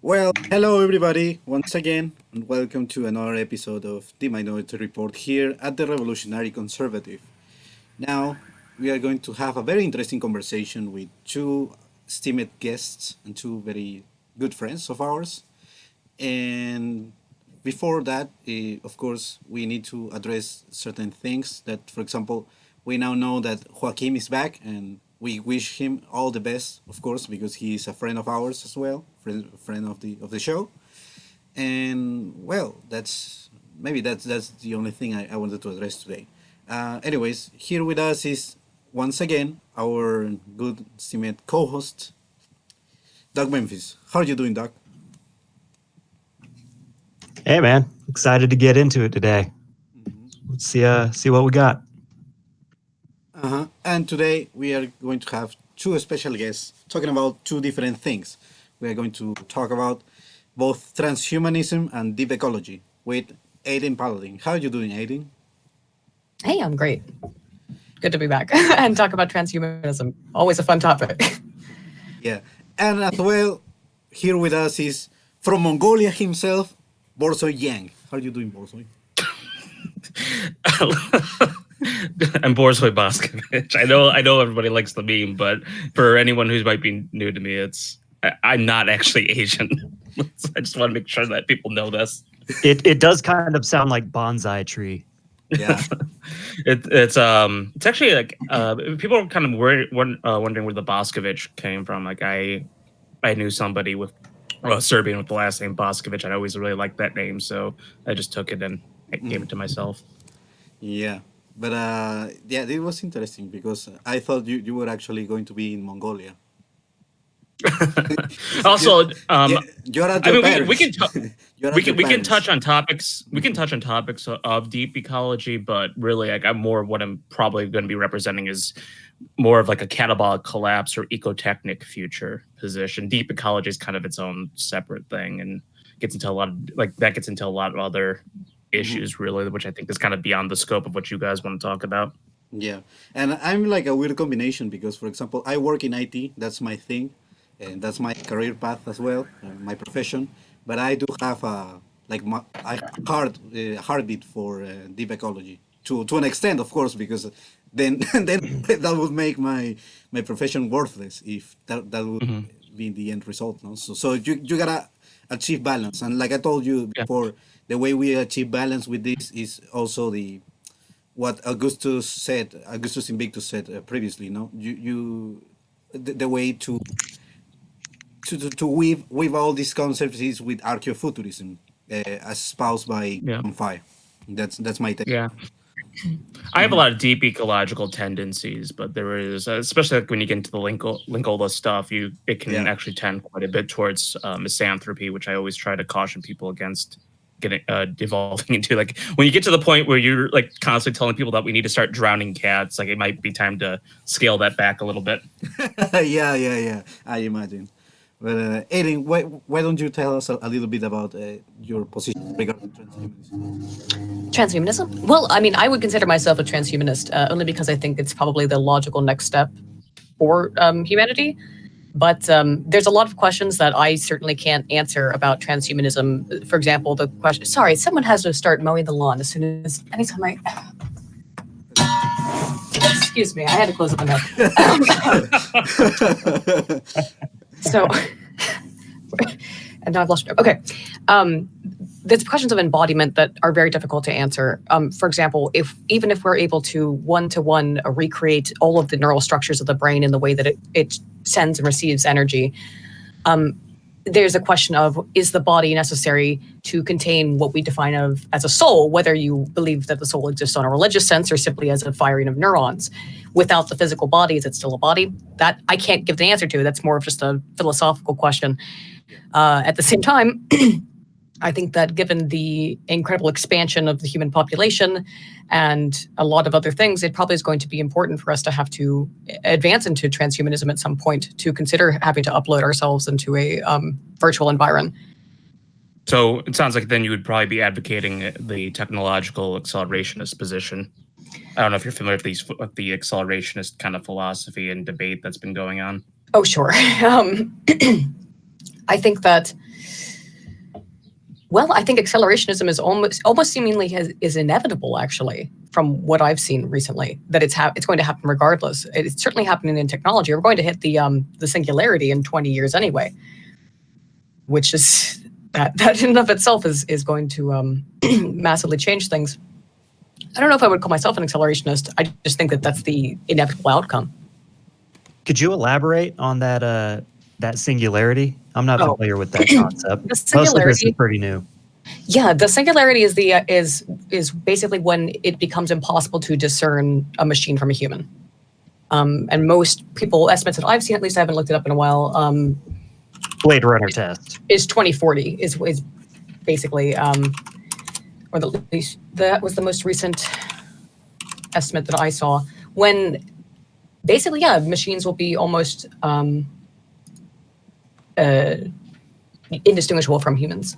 Well, hello everybody, once again, and welcome to another episode of the Minority Report here at the Revolutionary Conservative. Now, we are going to have a very interesting conversation with two esteemed guests and two very good friends of ours. And before that, of course, we need to address certain things that, for example, we now know that Joaquim is back and we wish him all the best, of course, because he is a friend of ours as well, friend of the show. And well, that's the only thing I wanted to address today. Anyways, here with us is once again our good esteemed co-host, Doug Memphis. How are you doing, Doug? Hey man, excited to get into it today. Let's see what we got. And today we are going to have two special guests talking about two different things. We are going to talk about both transhumanism and deep ecology with Aydin Paladin. How are you doing, Aydin? Hey, I'm great. Good to be back and talk about transhumanism. Always a fun topic. Yeah. And as well, here with us is from Mongolia himself, Borzoi Yang. How are you doing, Borzoi? I'm Borzoi Boskovic. I know everybody likes the meme, but for anyone who might be new to me, I'm not actually Asian. I just want to make sure that people know this. It does kind of sound like bonsai tree. Yeah. It's actually like people are kind of wondering where the Boskovic came from. Like I knew somebody with Serbian with the last name Boskovic. I always really liked that name, so I just took it and gave it to myself. Yeah. But yeah, it was interesting because I thought you were actually going to be in Mongolia. Also, You're at I your mean, we parents. can we can touch on topics. We can touch on topics of deep ecology, but really, like what I'm probably going to be representing is more of like a catabolic collapse or ecotechnic future position. Deep ecology is kind of its own separate thing and gets into a lot of other issues, really, which I think is kind of beyond the scope of what you guys want to talk about. Yeah, and I'm like a weird combination because, for example, I work in IT. That's my thing, and that's my career path as well, my profession. But I do have a heartbeat for deep ecology to an extent, of course, because then then that would make my profession worthless if that would be the end result. No, so you gotta achieve balance, and like I told you Yeah. before, the way we achieve balance with this is also what Augustus Invictus said previously. No, the way to weave all these concepts is with archaeofuturism, as espoused by Yeah. Fire. That's my take. Yeah. I have a lot of deep ecological tendencies, but there is, especially like when you get into the Linkola stuff, it can actually tend quite a bit towards misanthropy, which I always try to caution people against getting devolving into. Like when you get to the point where you're like constantly telling people that we need to start drowning cats, like it might be time to scale that back a little bit. Yeah. I imagine. But Aiden, why don't you tell us a little bit about your position regarding transhumanism? Transhumanism? Well, I mean, I would consider myself a transhumanist only because I think it's probably the logical next step for humanity. But there's a lot of questions that I certainly can't answer about transhumanism. For example, the question, sorry, someone has to start mowing the lawn as soon as, anytime I, excuse me, I had to close the window. So, and now I've lost, okay. There's questions of embodiment that are very difficult to answer. For example, even if we're able to one-to-one recreate all of the neural structures of the brain in the way that it sends and receives energy, there's a question of, is the body necessary to contain what we define as a soul, whether you believe that the soul exists on a religious sense or simply as a firing of neurons? Without the physical body, is it still a body? That I can't give the answer to. That's more of just a philosophical question. At the same time, I think that given the incredible expansion of the human population and a lot of other things, it probably is going to be important for us to have to advance into transhumanism at some point to consider having to upload ourselves into a virtual environment. So it sounds like then you would probably be advocating the technological accelerationist position. I don't know if you're familiar with the accelerationist kind of philosophy and debate that's been going on. Oh, sure. I think that Well, I think accelerationism is almost seemingly is inevitable, actually, from what I've seen recently. That it's going to happen regardless. It's certainly happening in technology. We're going to hit the singularity in 20 years anyway, which is that in and of itself is going to massively change things. I don't know if I would call myself an accelerationist. I just think that that's the inevitable outcome. Could you elaborate on that singularity? I'm not familiar with that concept. The singularity, most of this is pretty new. Yeah, the singularity is is basically when it becomes impossible to discern a machine from a human. And most people, estimates that I've seen, at least I haven't looked it up in a while. Blade Runner test is 2040 is basically, or at least that was the most recent estimate that I saw, when basically, yeah, machines will be almost indistinguishable from humans.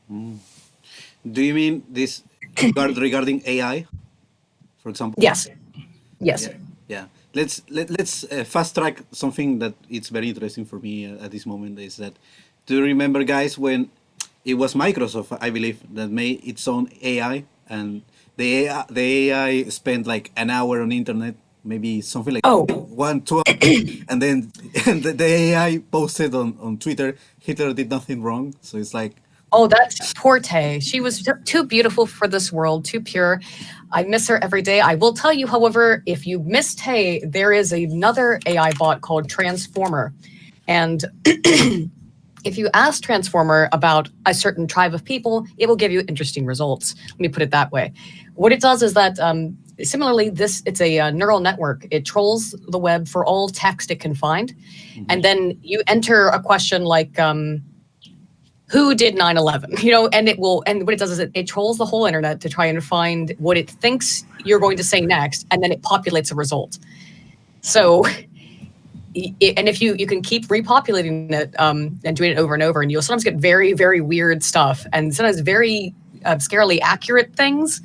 Do you mean this regarding AI, for example? Yes. Yes. Yeah. Let's fast track something that it's very interesting for me at this moment. Is that, do you remember, guys, when it was Microsoft, I believe, that made its own AI, and the AI spent like an hour on internet, maybe something like 1-2 hours, and then the AI posted on Twitter, Hitler did nothing wrong. So it's like, oh, that's poor Tay. She was too beautiful for this world, too pure. I miss her every day. I will tell you, however, if you miss Tay, there is another AI bot called Transformer. And if you ask Transformer about a certain tribe of people, it will give you interesting results. Let me put it that way. What it does is that, similarly, it's a neural network. It trolls the web for all text it can find. Mm-hmm. And then you enter a question like, who did 9/11? You know, and what it does is it trolls the whole internet to try and find what it thinks you're going to say next, and then it populates a result. So, and if you can keep repopulating it and doing it over and over, and you'll sometimes get very, very weird stuff, and sometimes very scarily accurate things.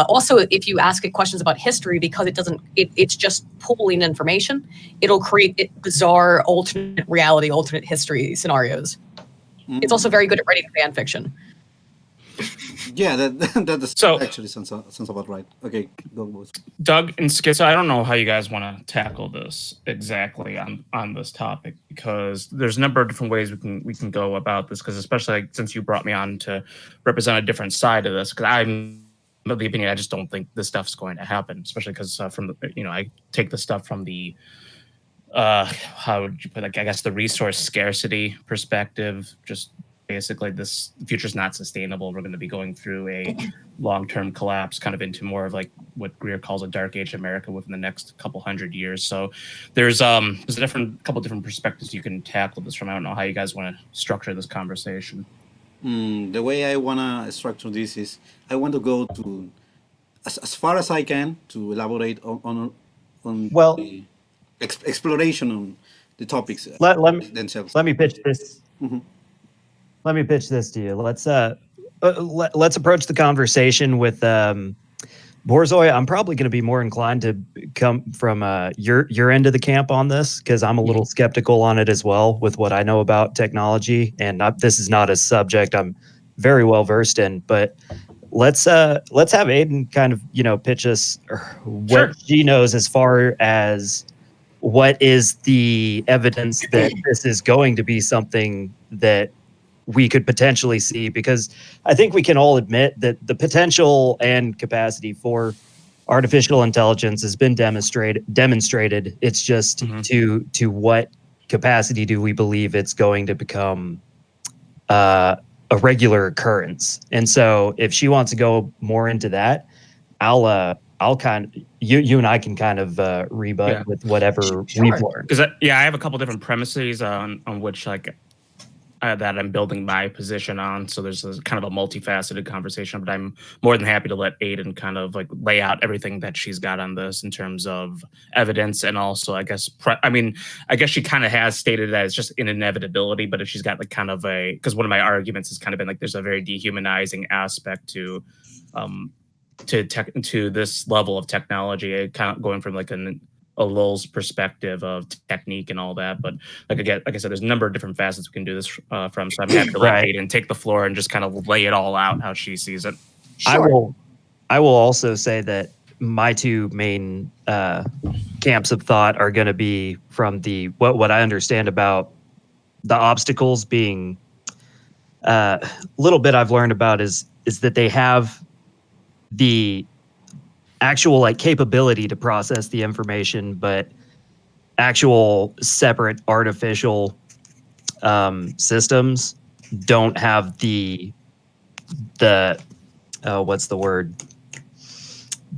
Also, if you ask it questions about history, because it's just pulling information, it'll create bizarre alternate reality, alternate history scenarios. Mm-hmm. It's also very good at writing fan fiction. Yeah, that actually sounds about right. Okay, go, Boz. Doug and Schizo, I don't know how you guys want to tackle this exactly on this topic, because there's a number of different ways we can go about this, because especially like, since you brought me on to represent a different side of this, because I'm of the opinion I just don't think this stuff's going to happen, especially because I take the stuff from the how would you put it? I guess the resource scarcity perspective. Just basically, this future's not sustainable. We're going to be going through a long-term collapse, kind of into more of like what Greer calls a dark age America within the next couple hundred years. So there's a couple different perspectives you can tackle this from. I don't know how you guys want to structure this conversation. The way I want to structure this is I want to go to as far as I can to elaborate on the exploration on the topics themselves. Let me pitch this. Mm-hmm. Let me pitch this to you. Let's approach the conversation with Borzoi. I'm probably going to be more inclined to come from your end of the camp on this, because I'm a little skeptical on it as well with what I know about technology, and this is not a subject I'm very well versed in. But let's have Aydin kind of pitch us what she knows as far as what is the evidence that this is going to be something that we could potentially see, because I think we can all admit that the potential and capacity for artificial intelligence has been demonstrated. It's just to what capacity do we believe it's going to become a regular occurrence? And so if she wants to go more into that, I'll kind of, you and I can kind of rebut with whatever we've learned. Because I have a couple different premises on which that I'm building my position on. So there's kind of a multifaceted conversation, but I'm more than happy to let Aydin kind of like lay out everything that she's got on this in terms of evidence, and also I guess she kind of has stated that it's just an inevitability, but if she's got like kind of because one of my arguments has kind of been like there's a very dehumanizing aspect to this level of technology, kind of going from like Lul's perspective of technique and all that. But like I said, there's a number of different facets we can do this from. So I'm happy to let Aydin take the floor and just kind of lay it all out how she sees it. Sure. I will also say that my two main camps of thought are going to be from the what I understand about the obstacles being little bit I've learned about is that they have the actual like capability to process the information, but actual separate artificial systems don't have the what's the word?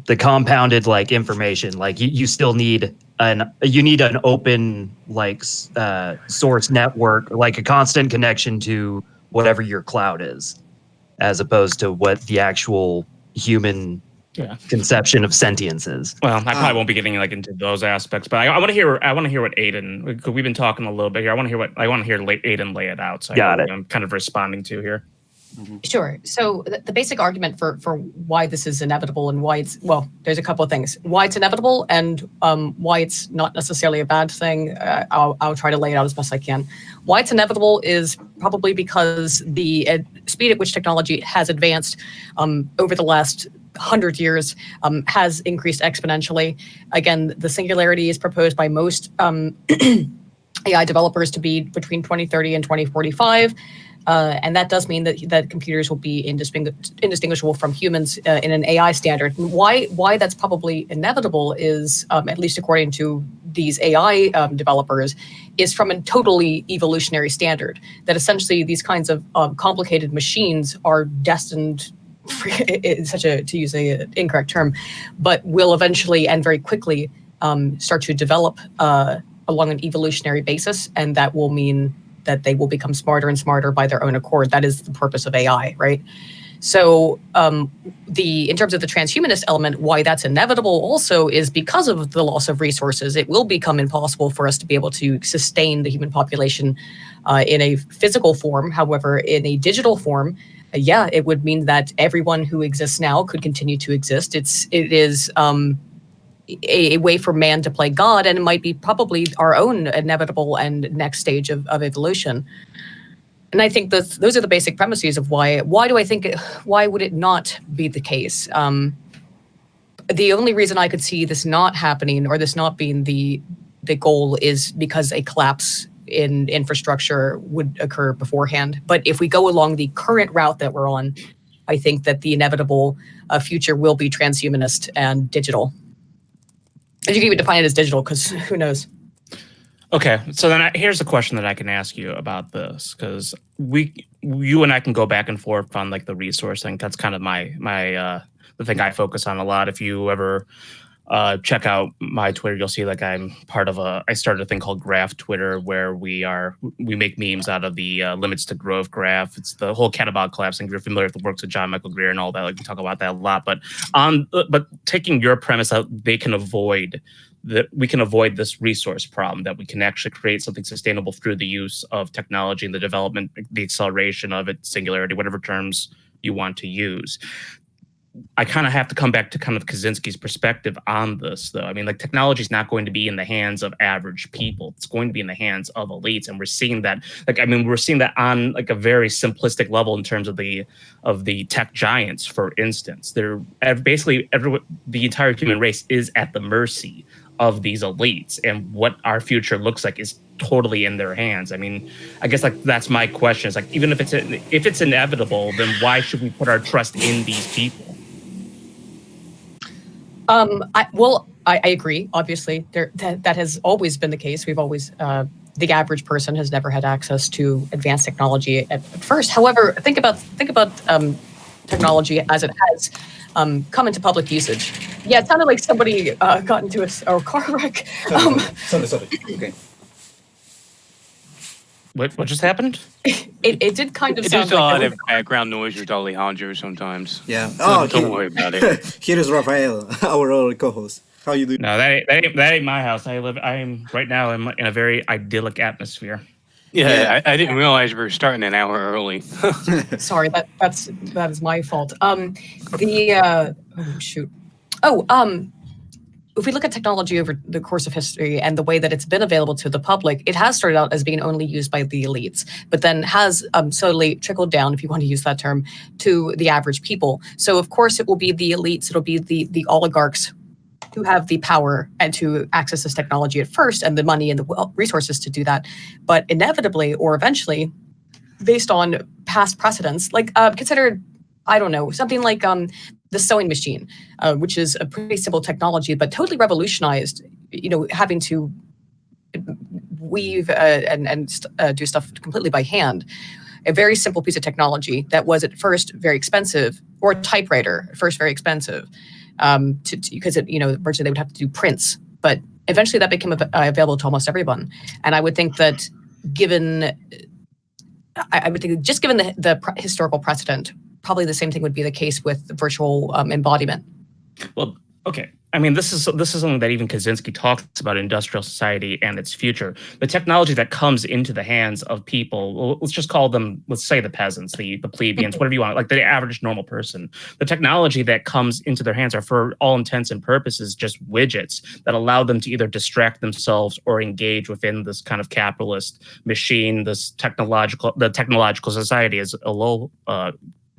The compounded like information. Like you still need an open like source network, like a constant connection to whatever your cloud is, as opposed to what the actual human conception of sentience is. Well, I probably won't be getting like into those aspects, but I want to hear what Aydin, because we've been talking a little bit here. I want to hear Aydin lay it out. So I'm kind of responding to here. Sure. So the basic argument for why this is inevitable and why it's, well, there's a couple of things. Why it's inevitable and why it's not necessarily a bad thing. I'll try to lay it out as best I can. Why it's inevitable is probably because the speed at which technology has advanced over the last 100 years has increased exponentially. Again, the singularity is proposed by most AI developers to be between 2030 and 2045. And that does mean that computers will be indistinguishable from humans in an AI standard. And why that's probably inevitable is, at least according to these AI developers, is from a totally evolutionary standard. That essentially these kinds of complicated machines are destined, it's such a, to use an incorrect term, but will eventually and very quickly start to develop along an evolutionary basis, and that will mean that they will become smarter and smarter by their own accord. That is the purpose of AI, right? So in terms of the transhumanist element, why that's inevitable also is because of the loss of resources. It will become impossible for us to be able to sustain the human population in a physical form. However, in a digital form, it would mean that everyone who exists now could continue to exist. It is a way for man to play God, and it might be probably our own inevitable and next stage of evolution. And I think those are the basic premises of why would it not be the case? The only reason I could see this not happening or this not being the goal is because a collapse in infrastructure would occur beforehand. But if we go along the current route that we're on, I think that the inevitable future will be transhumanist and digital. And you can even define it as digital, because who knows? Okay, so then here's a question that I can ask you about this, because you and I can go back and forth on like the resource thing. That's kind of my the thing I focus on a lot. If you ever check out my Twitter, you'll see like I started a thing called Graph Twitter, where we make memes out of the limits to growth graph. It's the whole catabolic collapse, and you're familiar with the works of John Michael Greer and all that. Like we talk about that a lot. But taking your premise out, we can avoid this resource problem, that we can actually create something sustainable through the use of technology and the development, the acceleration of it, singularity, whatever terms you want to use. I kind of have to come back to kind of Kaczynski's perspective on this, though. I mean, like, technology is not going to be in the hands of average people. It's going to be in the hands of elites, and we're seeing that. We're seeing that on like a very simplistic level in terms of the tech giants, for instance. They're basically the entire human race is at the mercy of these elites, and what our future looks like is totally in their hands. I mean, I guess like that's my question. It's like, even if it's inevitable, then why should we put our trust in these people? I agree. Obviously, that has always been the case. We've always the average person has never had access to advanced technology at first. However, think about technology as it has come into public usage. Yeah, it sounded like somebody got into a car wreck. Sorry. Okay. What just happened? It did kind of It sound is like a lot of background noise with Alejandro sometimes. Yeah. Don't worry about it. Here is Rafael, our other co-host. How you doing? No, that ain't my house. I'm right now in a very idyllic atmosphere. Yeah. I didn't realize we were starting an hour early. Sorry, that is my fault. if we look at technology over the course of history and the way that it's been available to the public, it has started out as being only used by the elites, but then has slowly trickled down, if you want to use that term, to the average people. So of course it will be the elites, it'll be the oligarchs who have the power and to access this technology at first and the money and the resources to do that. But inevitably or eventually, based on past precedents, like consider, I don't know, something like the sewing machine, which is a pretty simple technology, but totally revolutionized, having to weave and do stuff completely by hand. A very simple piece of technology that was at first very expensive, or a typewriter at first very expensive, because virtually they would have to do prints. But eventually that became available to almost everyone. And I would think that given the historical precedent, probably the same thing would be the case with virtual embodiment. Well, okay. I mean, this is something that even Kaczynski talks about in industrial society and its future. The technology that comes into the hands of people, well, let's just call them, let's say the peasants, the plebeians, whatever you want, like the average normal person. The technology that comes into their hands are, for all intents and purposes, just widgets that allow them to either distract themselves or engage within this kind of capitalist machine, the technological society, as Elo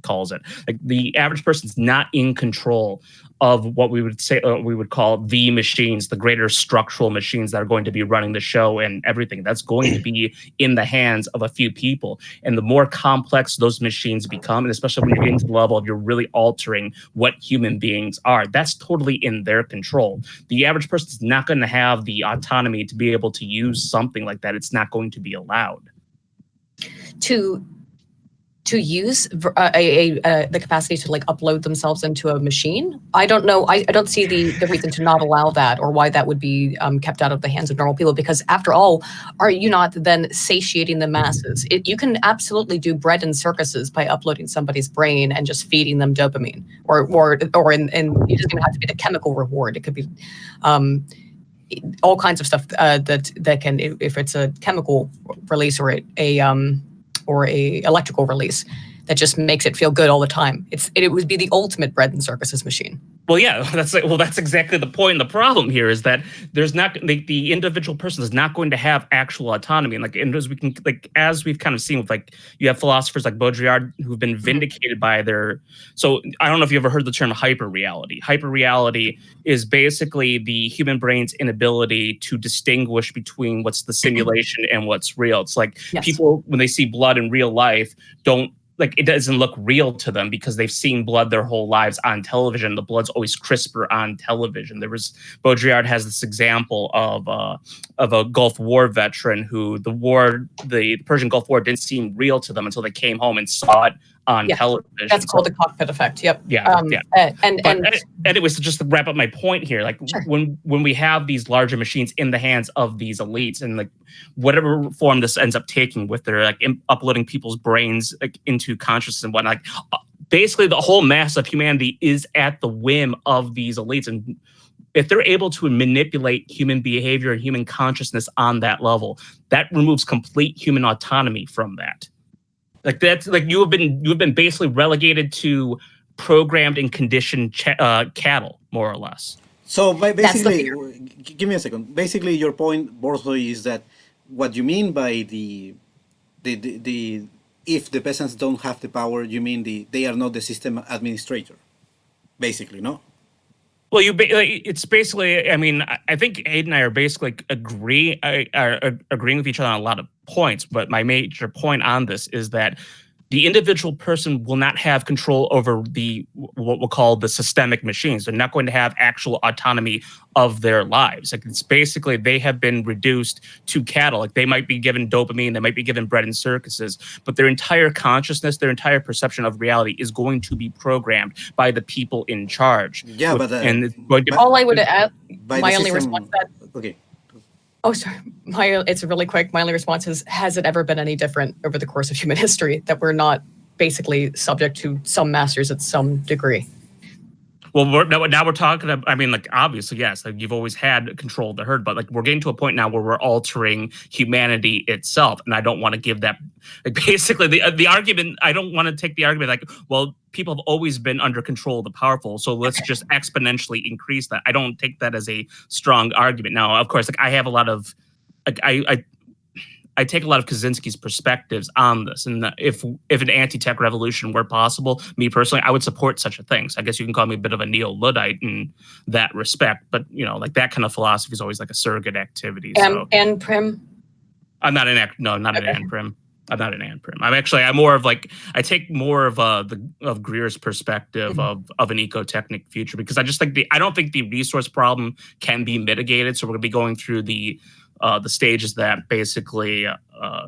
calls it. Like, the average person's not in control of what we would call the machines, the greater structural machines that are going to be running the show and everything. That's going to be in the hands of a few people. And the more complex those machines become, and especially when you're getting to the level of you're really altering what human beings are, that's totally in their control. The average person is not going to have the autonomy to be able to use something like that. It's not going to be allowed. To use the capacity to like upload themselves into a machine, I don't know. I don't see the reason to not allow that, or why that would be kept out of the hands of normal people. Because after all, are you not then satiating the masses? You can absolutely do bread and circuses by uploading somebody's brain and just feeding them dopamine, or in it doesn't even have to be the chemical reward. It could be all kinds of stuff that can, if it's a chemical release or a electrical release that just makes it feel good all the time. It would be the ultimate bread and circuses machine. Well, yeah, that's exactly the point. And the problem here is that there's not the individual person is not going to have actual autonomy. And as we've kind of seen with, like, you have philosophers like Baudrillard who've been vindicated by their. So I don't know if you ever heard the term hyperreality. Hyperreality is basically the human brain's inability to distinguish between what's the simulation and what's real. It's like, yes, people, when they see blood in real life, it doesn't look real to them because they've seen blood their whole lives on television. The blood's always crisper on television. Baudrillard has this example of a Gulf War veteran who the Persian Gulf War didn't seem real to them until they came home and saw it on television. That's called the cockpit effect. Yep. Yeah. Anyways, just to wrap up my point here, like, sure, when we have these larger machines in the hands of these elites, and like whatever form this ends up taking, with their like uploading people's brains like into consciousness and whatnot, like, basically the whole mass of humanity is at the whim of these elites. And if they're able to manipulate human behavior and human consciousness on that level, that removes complete human autonomy from that. Like, that's like you have been basically relegated to programmed and conditioned cattle, more or less. So basically, give me a second. Basically, your point, Borzoi, is that what you mean by the if the peasants don't have the power, you mean they are not the system administrator, basically, no? Well, it's basically, I mean, I think Aydin and I are basically agreeing with each other on a lot of points, but my major point on this is that the individual person will not have control over what we'll call the systemic machines. They're not going to have actual autonomy of their lives. Like, it's basically, they have been reduced to cattle. Like, they might be given dopamine, they might be given bread and circuses, but their entire consciousness, their entire perception of reality is going to be programmed by the people in charge. Yeah, all I would add, my only response to that. Okay. Oh, sorry. It's really quick. My only response is, has it ever been any different over the course of human history that we're not basically subject to some masters at some degree? Well, now we're talking about, I mean, like, obviously, yes, like you've always had control of the herd, but like we're getting to a point now where we're altering humanity itself. And I don't want to give that, like, basically the argument, I don't want to take the argument like, well, people have always been under control of the powerful, so let's just exponentially increase that. I don't take that as a strong argument. Now, of course, like I have a lot of, like I take a lot of Kaczynski's perspectives on this, and if an anti-tech revolution were possible, me personally, I would support such a thing. So I guess you can call me a bit of a neo-Luddite in that respect, but like that kind of philosophy is always like a surrogate activity. And Prim? I'm not an not an Anprim. I'm not an Anprim. I'm more of like, I take more of of Greer's perspective of an ecotechnic future, because I just think I don't think the resource problem can be mitigated. So we're going to be going through the stages that basically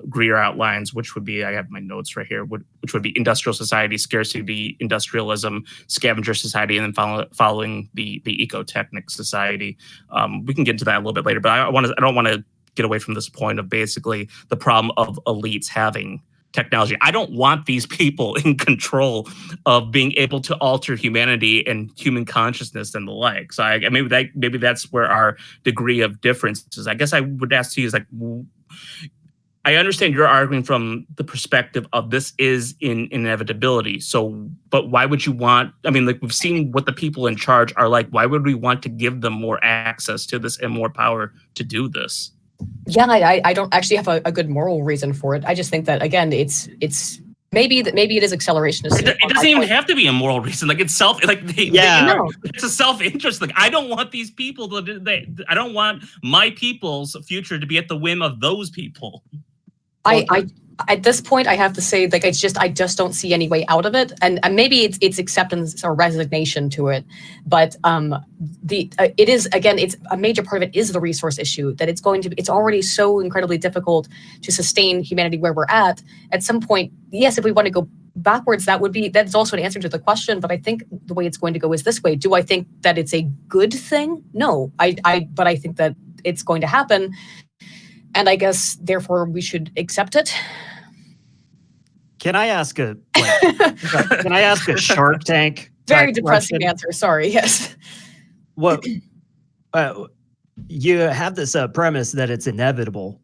Greer outlines, which would be, I have my notes right here, which would be industrial society, scarcity, industrialism, scavenger society, and then following the ecotechnic society. We can get into that a little bit later, but I don't want to get away from this point of basically the problem of elites having technology. I don't want these people in control of being able to alter humanity and human consciousness and the like. So maybe that's where our degree of difference is. I guess I would ask you is like, I understand you're arguing from the perspective of this is inevitability. So, but why would you want, I mean, like we've seen what the people in charge are like. Why would we want to give them more access to this and more power to do this? Yeah, I don't actually have a good moral reason for it. I just think that, again, it's maybe it is accelerationist. It doesn't even have to be a moral reason. Like it's it's a self-interest. Like I don't want these people I don't want my people's future to be at the whim of those people. I at this point, I have to say, like, I just don't see any way out of it, and maybe it's acceptance or resignation to it, but it is, again, it's a major part of it is the resource issue, that it's already so incredibly difficult to sustain humanity where we're at. At some point, yes, if we want to go backwards, that's also an answer to the question, but I think the way it's going to go is this way. Do I think that it's a good thing? No, but I think that it's going to happen. And I guess, therefore, we should accept it. Can I ask a Shark Tank? Very depressing question? Answer. Sorry. Yes. Well, you have this premise that it's inevitable,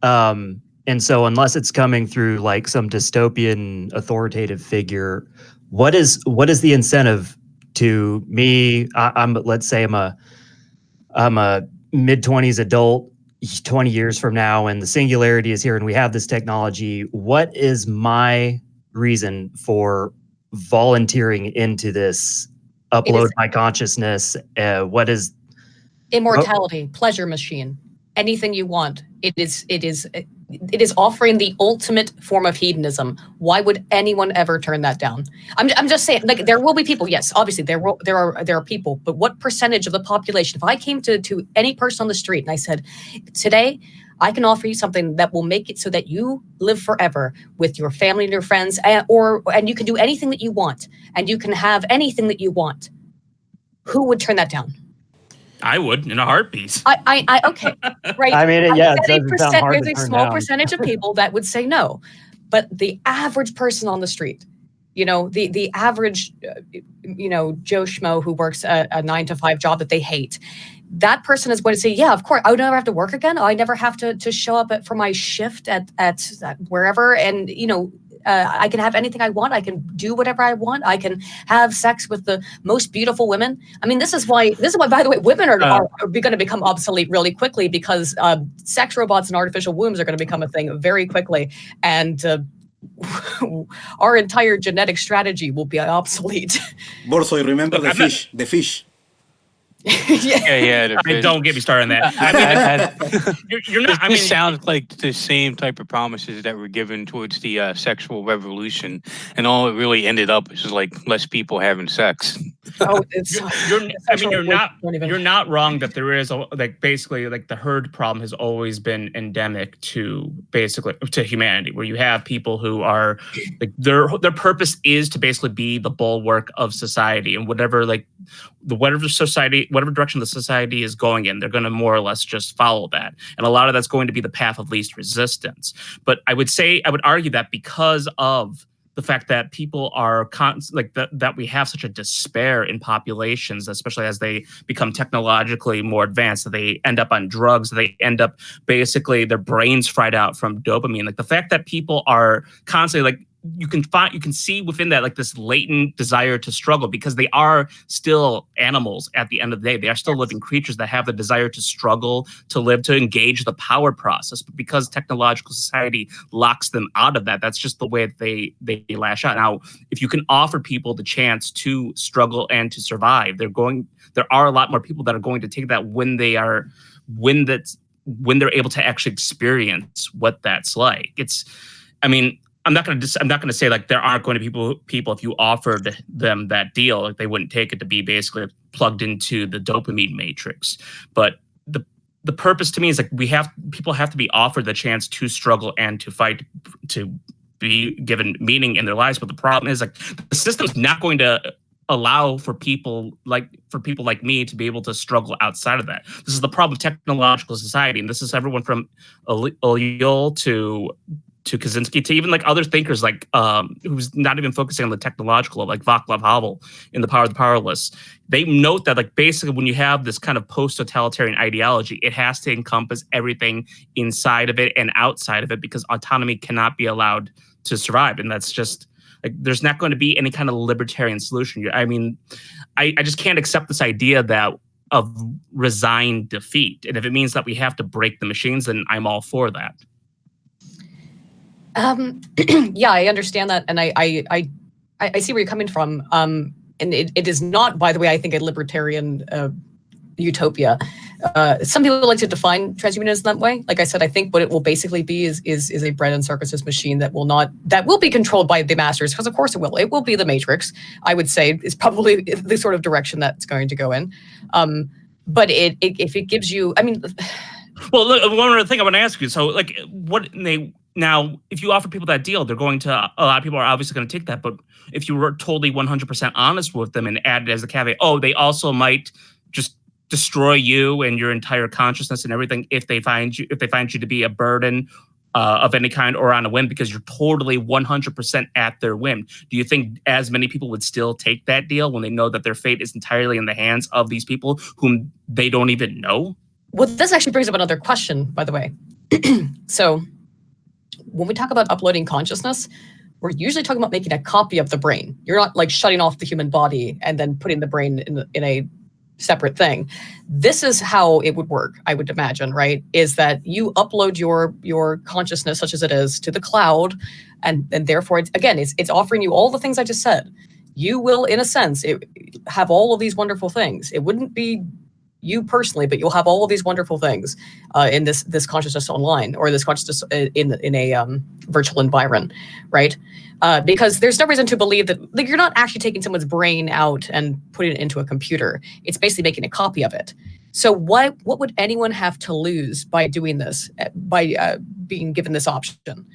and so unless it's coming through like some dystopian authoritative figure, what is the incentive to me? Let's say I'm a mid-20s adult. 20 years from now, and the singularity is here and we have this technology, what is my reason for volunteering into this? Upload my consciousness. What is immortality? Pleasure machine. Anything you want. It is offering the ultimate form of hedonism. Why would anyone ever turn that down? I'm just saying, like, there will be people. Yes, obviously there are people, but what percentage of the population? If I came to any person on the street and I said, today I can offer you something that will make it so that you live forever with your family and your friends, and you can do anything that you want, and you can have anything that you want, who would turn that down? I would, in a heartbeat. Okay, right. I mean, yeah, there's a small percentage of people that would say no, but the average person on the street, the average, Joe Schmo who works a 9-to-5 job that they hate, that person is going to say, yeah, of course, I would never have to work again. I never have to show up for my shift at wherever, and I can have anything I want. I can do whatever I want. I can have sex with the most beautiful women. I mean, this is why, by the way, women are going to become obsolete really quickly, because sex robots and artificial wombs are going to become a thing very quickly. And our entire genetic strategy will be obsolete. Borzoi, remember the fish. Yeah. Don't get me started on that. You're not. This sounds like the same type of promises that were given towards the sexual revolution, and all it really ended up is like less people having sex. Oh, you're not wrong that there is basically the herd problem has always been endemic to humanity, where you have people who are their purpose is to basically be the bulwark of society, and whatever direction the society is going in, they're going to more or less just follow that. And a lot of that's going to be the path of least resistance. But I would argue that because of the fact that people are that we have such a despair in populations, especially as they become technologically more advanced, that they end up on drugs, that they end up basically their brains fried out from dopamine. Like the fact that people are constantly like, you can see within that like this latent desire to struggle, because they are still animals at the end of the day. They are still living creatures that have the desire to struggle, to live, to engage the power process. But because technological society locks them out of that, that's just the way that they lash out. Now, if you can offer people the chance to struggle and to survive, there are a lot more people that are going to take that when they're able to actually experience what that's like. I'm not going to say like there aren't going to be people if you offered them that deal, like they wouldn't take it, to be basically plugged into the dopamine matrix. But the purpose to me is like people have to be offered the chance to struggle and to fight, to be given meaning in their lives. But the problem is like the system's not going to allow for people like me to be able to struggle outside of that. This is the problem of technological society, and this is everyone from Eliel to Kaczynski, to even like other thinkers like who's not even focusing on the technological, like Václav Havel in The Power of the Powerless. They note that like basically when you have this kind of post-totalitarian ideology, it has to encompass everything inside of it and outside of it, because autonomy cannot be allowed to survive. And that's just like, there's not going to be any kind of libertarian solution. I mean, I just can't accept this idea of resigned defeat. And if it means that we have to break the machines, then I'm all for that. Yeah, I understand that, and I see where you're coming from. And it is not, by the way, I think, a libertarian utopia. Some people like to define transhumanism that way. Like I said, I think what it will basically be is a bread and circuses machine that will be controlled by the masters, because of course it will. It will be the Matrix, I would say, is probably the sort of direction that's going to go in. But if it gives you, I mean. Well, look, one other thing I want to ask you. So, like, now, if you offer people that deal, a lot of people are obviously going to take that. But if you were totally 100% honest with them and added as a caveat, they also might just destroy you and your entire consciousness and everything if they find you to be a burden of any kind or on a whim, because you're totally 100% at their whim. Do you think as many people would still take that deal when they know that their fate is entirely in the hands of these people whom they don't even know? Well, this actually brings up another question, by the way. So when we talk about uploading consciousness, we're usually talking about making a copy of the brain. You're not like shutting off the human body and then putting the brain in a separate thing. This is how it would work, I would imagine, right? Is that you upload your consciousness, such as it is, to the cloud, and therefore, it's offering you all the things I just said. You will, in a sense, have all of these wonderful things. It wouldn't be you personally, but you'll have all of these wonderful things in this consciousness online, or this consciousness in a virtual environment, right? Because there's no reason to believe that, like, you're not actually taking someone's brain out and putting it into a computer. It's basically making a copy of it. So what would anyone have to lose by doing this, by being given this option?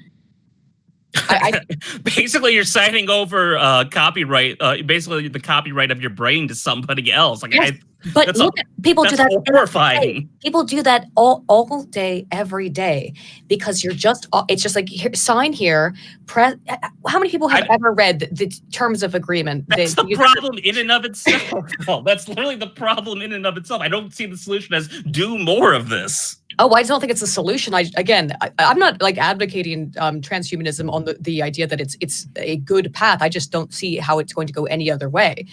Basically, you're signing over copyright, basically the copyright of your brain to somebody else. Like, yes, but people do that. Horrifying. People do that all day, every day, because it's just like, sign here. Press. How many people have ever read the terms of agreement? That's the problem in and of itself. No, that's literally the problem in and of itself. I don't see the solution as do more of this. Oh, I don't think it's a solution. I'm not like advocating transhumanism on the idea that it's a good path. I just don't see how it's going to go any other way.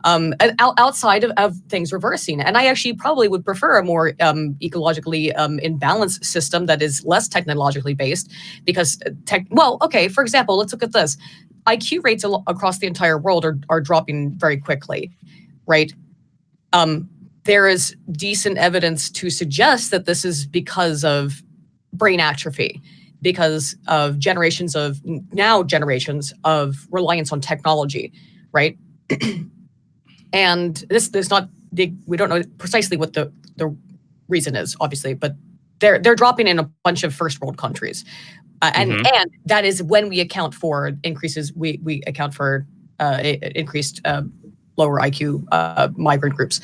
Outside of things reversing. And I actually probably would prefer a more ecologically imbalanced system that is less technologically based, because for example, let's look at this. IQ rates across the entire world are dropping very quickly, right? There is decent evidence to suggest that this is because of brain atrophy, because of generations of reliance on technology, right? And there's not big. We don't know precisely what the reason is, obviously, but they're dropping in a bunch of first world countries, and that is when we account for increases. We account for increased lower IQ migrant groups.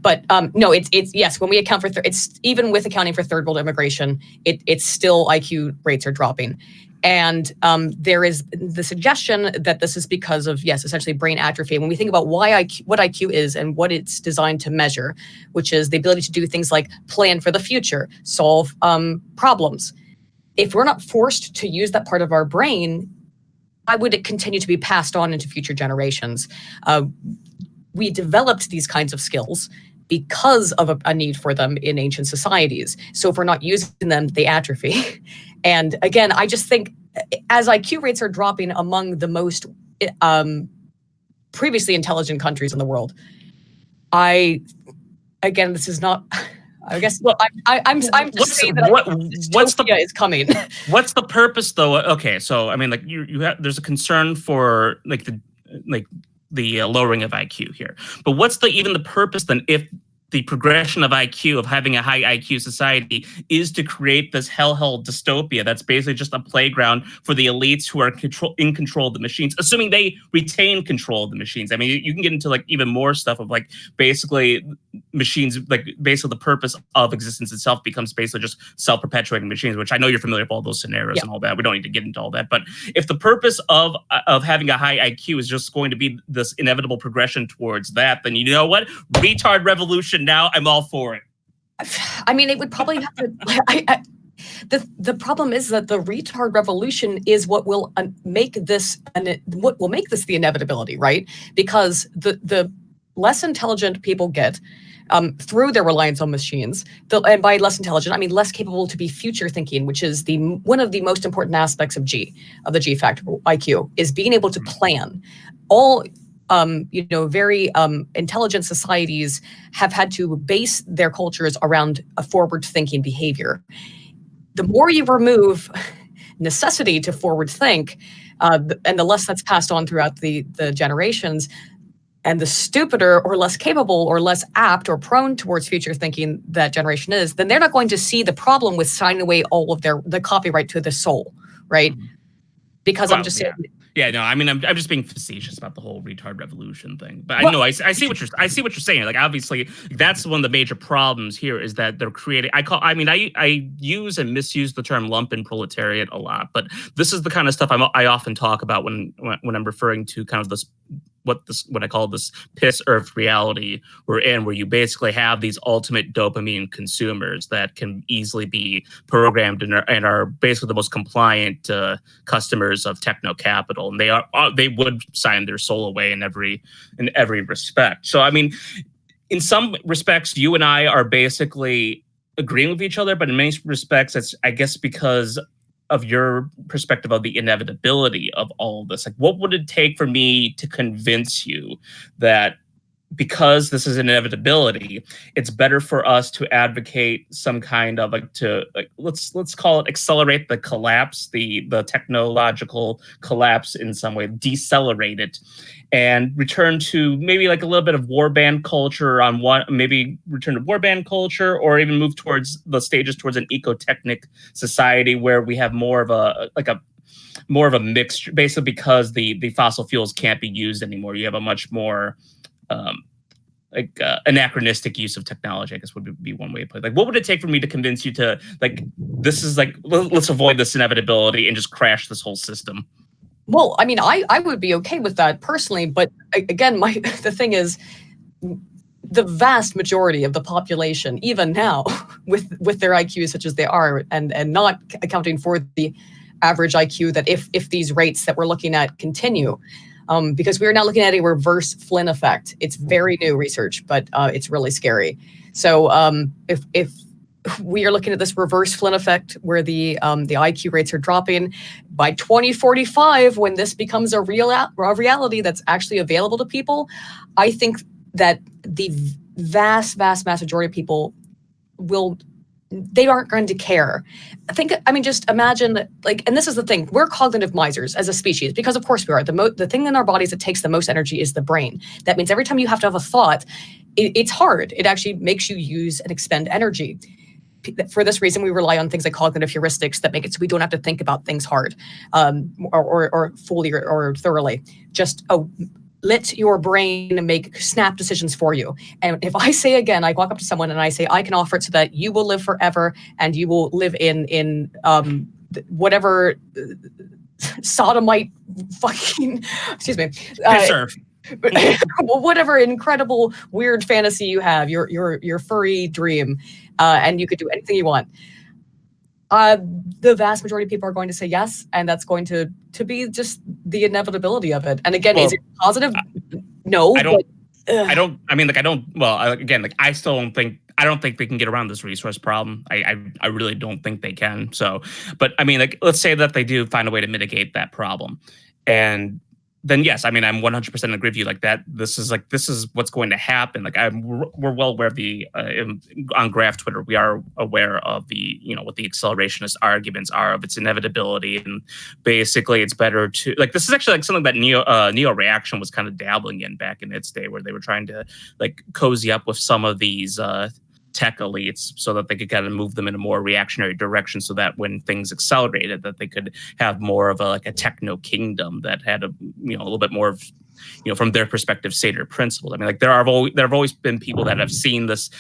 But no, it's yes. When we account for it's even with accounting for third world immigration, it's still IQ rates are dropping, And there is the suggestion that this is because of, yes, essentially brain atrophy. When we think about what IQ is and what it's designed to measure, which is the ability to do things like plan for the future, solve problems. If we're not forced to use that part of our brain, why would it continue to be passed on into future generations? We developed these kinds of skills because of a need for them in ancient societies. So if we're not using them, they atrophy. And again, I just think as IQ rates are dropping among the most previously intelligent countries in the world, this is not. I guess I'm just saying that what's the is coming. What's the purpose, though? Okay, so I mean, like you have there's a concern for the lowering of IQ here, but what's even the purpose then if the progression of IQ, of having a high IQ society, is to create this hellhole dystopia that's basically just a playground for the elites who are in control of the machines, assuming they retain control of the machines. I mean, you can get into like even more stuff of like basically machines, like basically the purpose of existence itself becomes basically just self-perpetuating machines, which I know you're familiar with all those scenarios and all that. We don't need to get into all that. But if the purpose of having a high IQ is just going to be this inevitable progression towards that, then you know what? Retard revolution. Now I'm all for it. I mean, it would probably have to. The problem is that the retard revolution is what will make this the inevitability, right? Because the less intelligent people get through their reliance on machines, and by less intelligent, I mean less capable to be future thinking, which is one of the most important aspects of the G factor, IQ, is being able to plan. All very intelligent societies have had to base their cultures around a forward-thinking behavior. The more you remove necessity to forward think, and the less that's passed on throughout the generations, and the stupider or less capable or less apt or prone towards future thinking that generation is, then they're not going to see the problem with signing away all of the copyright to the soul, right? Because I'm just saying. Yeah, no, I mean, I'm just being facetious about the whole retard revolution thing. But I know I see what you're saying. Like, obviously, that's one of the major problems here is that they're creating. I use and misuse the term lumpen proletariat a lot, but this is the kind of stuff I often talk about when I'm referring to kind of this. What I call this piss earth reality we're in, where you basically have these ultimate dopamine consumers that can easily be programmed and are basically the most compliant customers of techno capital, and they would sign their soul away in every respect. So I mean, in some respects, you and I are basically agreeing with each other, but in many respects, it's I guess because of your perspective of the inevitability of all of this. Like, what would it take for me to convince you that because this is an inevitability, it's better for us to advocate some kind of let's call it accelerate the collapse, the technological collapse in some way, decelerate it, and return to maybe like a little bit of warband culture return to warband culture, or even move towards the stages towards an ecotechnic society where we have more of a mixture, basically because the fossil fuels can't be used anymore. You have a much more anachronistic use of technology, I guess would be one way to put it. Like, what would it take for me to convince you to let's avoid this inevitability and just crash this whole system? Well, I mean, I would be okay with that personally, but again, the thing is, the vast majority of the population, even now, with their IQ such as they are, and not accounting for the average IQ, that if these rates that we're looking at continue, because we are now looking at a reverse Flynn effect. It's very new research, but it's really scary. So if we are looking at this reverse Flynn effect where the IQ rates are dropping, by 2045, when this becomes a reality that's actually available to people, I think that the vast majority of people they aren't going to care. Just imagine, and this is the thing, we're cognitive misers as a species, because of course we are. The thing in our bodies that takes the most energy is the brain. That means every time you have to have a thought, it's hard. It actually makes you use and expend energy. For this reason, we rely on things like cognitive heuristics that make it so we don't have to think about things hard, or fully or thoroughly. Just let your brain make snap decisions for you. And if I say again, I walk up to someone and I say, I can offer it so that you will live forever and you will live in whatever sodomite fucking excuse me. Serve. Whatever incredible weird fantasy you have, your furry dream, and you could do anything you want. The vast majority of people are going to say yes, and that's going to be just the inevitability of it. And again, is it positive? No, I don't. But, I don't. I mean, like, I don't. Well, again, like, I still don't think. I don't think they can get around this resource problem. I really don't think they can. So, but I mean, like, let's say that they do find a way to mitigate that problem, and then yes, I mean, I'm 100% agree with you. Like that, this is what's going to happen. Like we're well aware of the on Graph Twitter, we are aware of the what the accelerationist arguments are of its inevitability, and basically it's better to like this is actually like something that Neo Reaction was kind of dabbling in back in its day, where they were trying to like cozy up with some of these tech elites so that they could kind of move them in a more reactionary direction, so that when things accelerated, that they could have more of a techno kingdom that had a little bit more of from their perspective Seder principles. I mean, like there have always been people that have seen this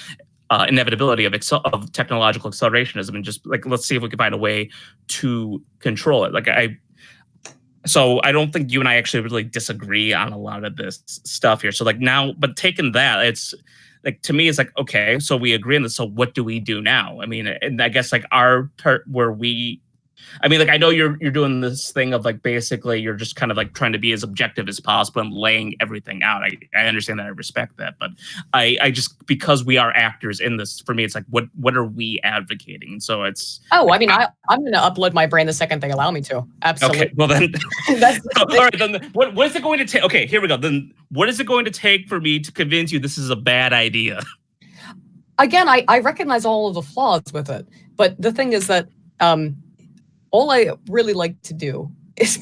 inevitability of technological accelerationism, and just like, let's see if we can find a way to control it. So I don't think you and I actually really disagree on a lot of this stuff here. So like now, but taking that, it's like, to me, it's like, okay, so we agree on this. So what do we do now? I mean, and I guess like I mean, like, I know you're doing this thing of like, basically you're just kind of like trying to be as objective as possible and laying everything out. I understand that. I respect that. But I just, because we are actors in this, for me, it's like, what are we advocating? So it's. Oh, I mean, I'm going to upload my brain the second they allow me to. Absolutely. Okay, well then. All right, then what is it going to take? Okay, here we go. Then what is it going to take for me to convince you this is a bad idea? Again, I recognize all of the flaws with it. But the thing is that all I really like to do is,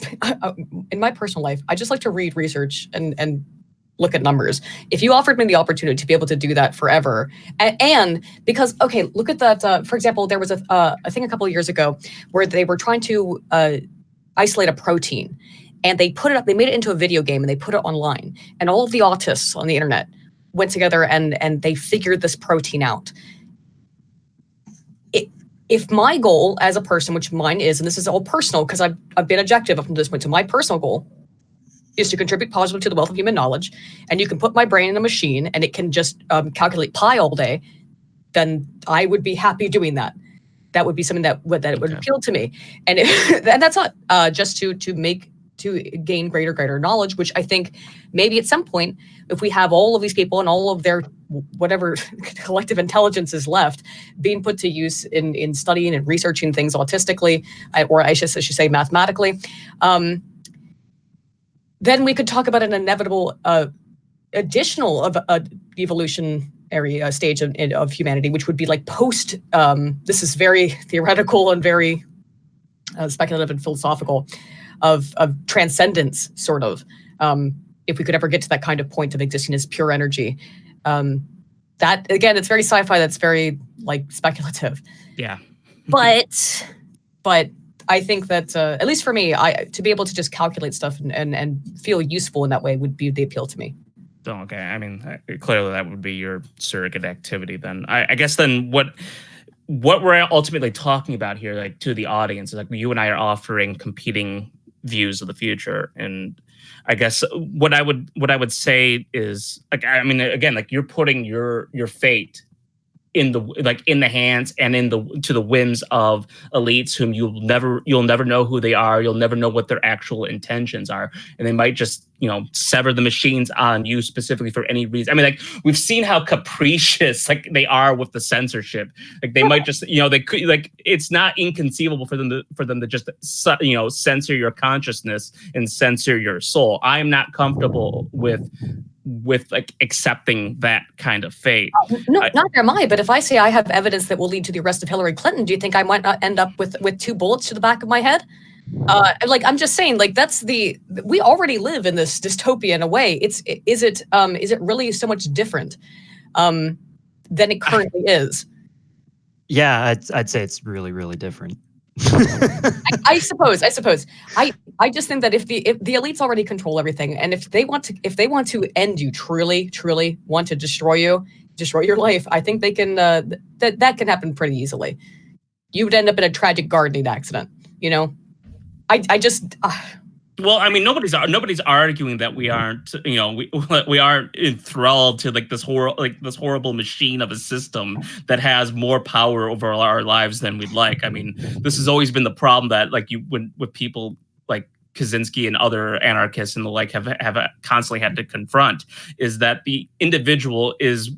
in my personal life, I just like to read research and look at numbers. If you offered me the opportunity to be able to do that forever, and because, okay, look at that. For example, there was a thing a couple of years ago where they were trying to isolate a protein, and they put it up. They made it into a video game, and they put it online. And all of the autists on the internet went together and they figured this protein out. If my goal as a person, which mine is, and this is all personal because I've been objective up to this point, so my personal goal is to contribute positively to the wealth of human knowledge, and you can put my brain in a machine and it can just calculate pi all day, then I would be happy doing that. That would be something that would appeal to me, and and that's not just to gain greater knowledge, which I think maybe at some point, if we have all of these people and all of their whatever collective intelligence is left being put to use in studying and researching things autistically, or I should say mathematically, then we could talk about an inevitable additional of evolutionary stage of humanity, which would be like post. This is very theoretical and very speculative and philosophical, of transcendence, sort of. If we could ever get to that kind of point of existing as pure energy. That, again, it's very sci-fi, that's very like speculative. Yeah. but I think that at least for me, to be able to just calculate stuff and feel useful in that way would be the appeal to me. Oh, okay. I mean, clearly that would be your surrogate activity then. I guess then what we're ultimately talking about here, like, to the audience, is like, you and I are offering competing views of the future. And I guess what I would say is, like, I mean, again, like, you're putting your fate in the hands and to the whims of elites whom you'll never know who they are. You'll never know what their actual intentions are, and they might just sever the machines on you specifically for any reason. I mean, like, we've seen how capricious like they are with the censorship. Like, they might just they could, like, it's not inconceivable for them to just censor your consciousness and censor your soul. I am not comfortable with like accepting that kind of fate. No, neither am I. But if I say I have evidence that will lead to the arrest of Hillary Clinton, do you think I might not end up with 2 bullets to the back of my head? Like, I'm just saying, like, we already live in this dystopia in a way. Is it really so much different than it currently is? Yeah, I'd say it's really, really different. I suppose. I just think that if the elites already control everything, and if they want to end you, truly want to destroy your life, I think they can. That can happen pretty easily. You would end up in a tragic gardening accident. You know, I just. Well, I mean, nobody's arguing that we aren't, we aren't enthralled to like this horrible machine of a system that has more power over our lives than we'd like. I mean, this has always been the problem that like with people like Kaczynski and other anarchists and the like have constantly had to confront, is that the individual is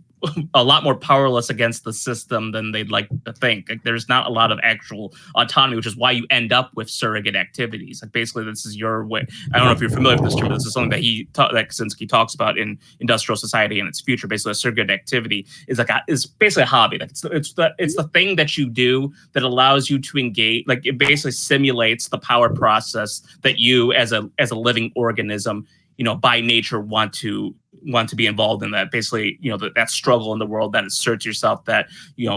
a lot more powerless against the system than they'd like to think. Like, there's not a lot of actual autonomy, which is why you end up with surrogate activities. Like, basically, this is your way. I don't know if you're familiar with this term, but this is something that that Kaczynski talks about in Industrial Society and its Future. Basically, a surrogate activity is is basically a hobby. Like, it's the thing that you do that allows you to engage. Like, it basically simulates the power process that you, as a living organism, by nature want to be involved in. That basically, that struggle in the world, that asserts yourself, that,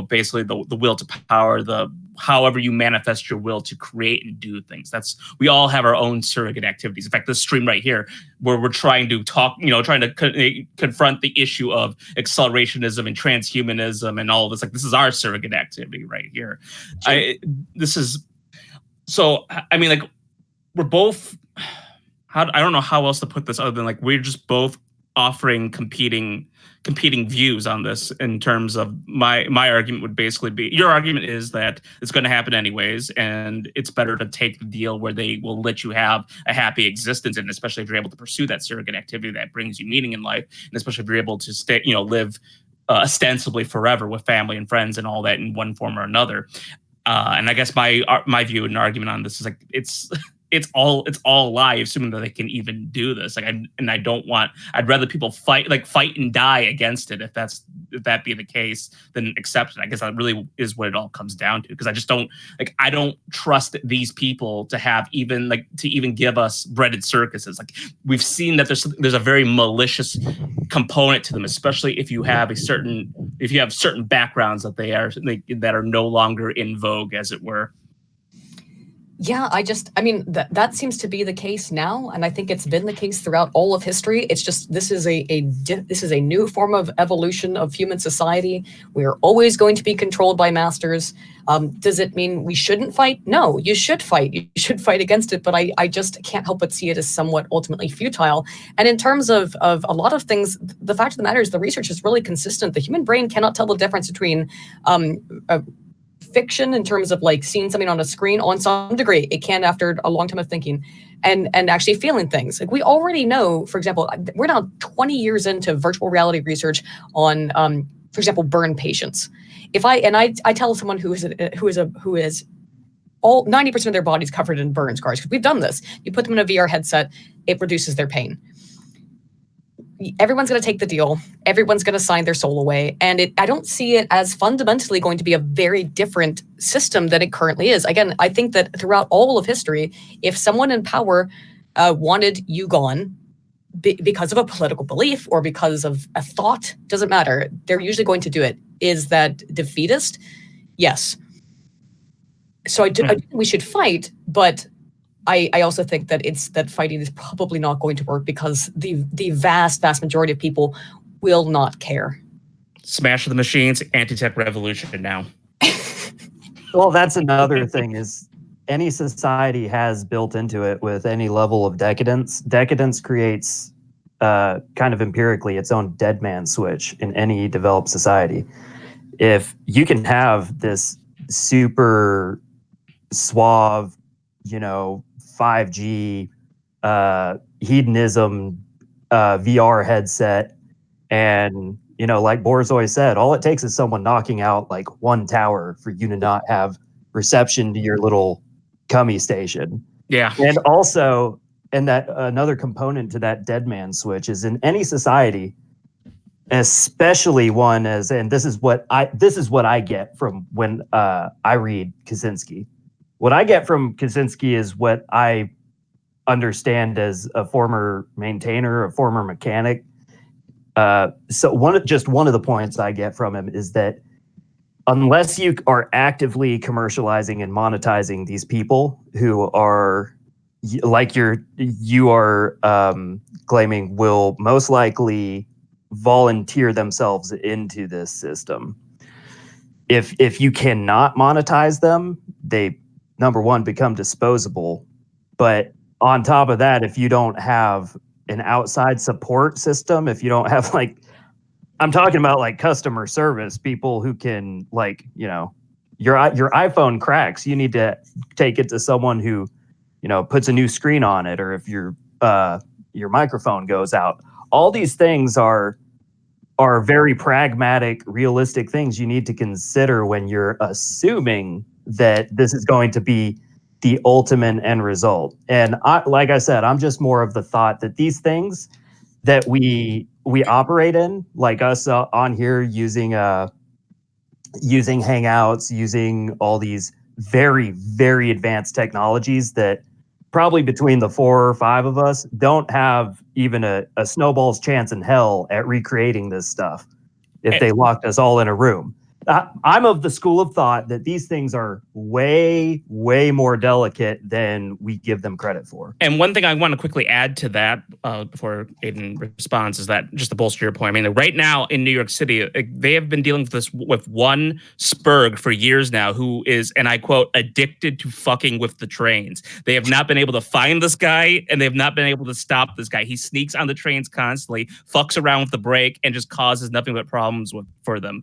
basically the will to power, however you manifest your will to create and do things. We all have our own surrogate activities. In fact, this stream right here, where we're trying to talk, trying to confront the issue of accelerationism and transhumanism and all of this, like, this is our surrogate activity right here. So, I mean, like, we're both, I don't know how else to put this other than like we're just both offering competing views on this. In terms of my argument would basically be, your argument is that it's going to happen anyways, and it's better to take the deal where they will let you have a happy existence, and especially if you're able to pursue that surrogate activity that brings you meaning in life, and especially if you're able to stay, live ostensibly forever with family and friends and all that in one form or another. And I guess my view and argument on this is like it's all a lie, assuming that they can even do this. Like, I'd rather people fight and die against it if that be the case than accept it. I guess that really is what it all comes down to, because I just don't trust these people to even give us breaded circuses. Like, we've seen that there's a very malicious component to them, especially if you have certain backgrounds that are no longer in vogue, as it were. Yeah, that seems to be the case now, and I think it's been the case throughout all of history. It's just this is a new form of evolution of human society. We are always going to be controlled by masters. Does it mean we shouldn't fight? No, you should fight. You should fight against it, but I just can't help but see it as somewhat ultimately futile. And in terms of a lot of things, the fact of the matter is the research is really consistent. The human brain cannot tell the difference between fiction in terms of like seeing something on a screen. On some degree it can, after a long time of thinking and actually feeling things. Like, we already know, for example, we're now 20 years into virtual reality research on for example, burn patients. If I tell someone who is all 90% of their body's covered in burn scars, because we've done this, you put them in a VR headset, it reduces their pain. Everyone's going to take the deal. Everyone's going to sign their soul away. And I don't see it as fundamentally going to be a very different system than it currently is. Again, I think that throughout all of history, if someone in power wanted you gone because of a political belief or because of a thought, doesn't matter, they're usually going to do it. Is that defeatist? Yes. So I think we should fight, but I also think that fighting is probably not going to work, because the vast majority of people will not care. Smash the machines, anti-tech revolution now. Well, that's another thing, is any society has built into it with any level of decadence. Decadence creates kind of empirically its own dead man switch in any developed society. If you can have this super suave, 5G hedonism VR headset, and like Borzoi said, all it takes is someone knocking out like one tower for you to not have reception to your little cummy station. Yeah. And also, and that another component to that dead man switch is, in any society, especially one and this is what I get from when I read Kaczynski. What I get from Kaczynski is what I understand as a former maintainer, a former mechanic. So one of the points I get from him is that unless you are actively commercializing and monetizing these people who are like you are claiming will most likely volunteer themselves into this system. If you cannot monetize them, number one, become disposable. But on top of that, if you don't have an outside support system, if you don't have like, I'm talking about like customer service, people who can like, you know, your iPhone cracks, you need to take it to someone who, you know, puts a new screen on it, or if your microphone goes out. All these things are very pragmatic, realistic things you need to consider when you're assuming that this is going to be the ultimate end result. And like I said, I'm just more of the thought that these things that we operate in, like us on here using Hangouts, using all these very, very advanced technologies that probably between the 4 or 5 of us don't have even a snowball's chance in hell at recreating this stuff if they locked us all in a room. I'm of the school of thought that these things are way, way more delicate than we give them credit for. And one thing I want to quickly add to that before Aydin responds is that, just to bolster your point, I mean, right now in New York City, they have been dealing with one spurg for years now who is, and I quote, addicted to fucking with the trains. They have not been able to find this guy, and they have not been able to stop this guy. He sneaks on the trains constantly, fucks around with the brake, and just causes nothing but problems for them.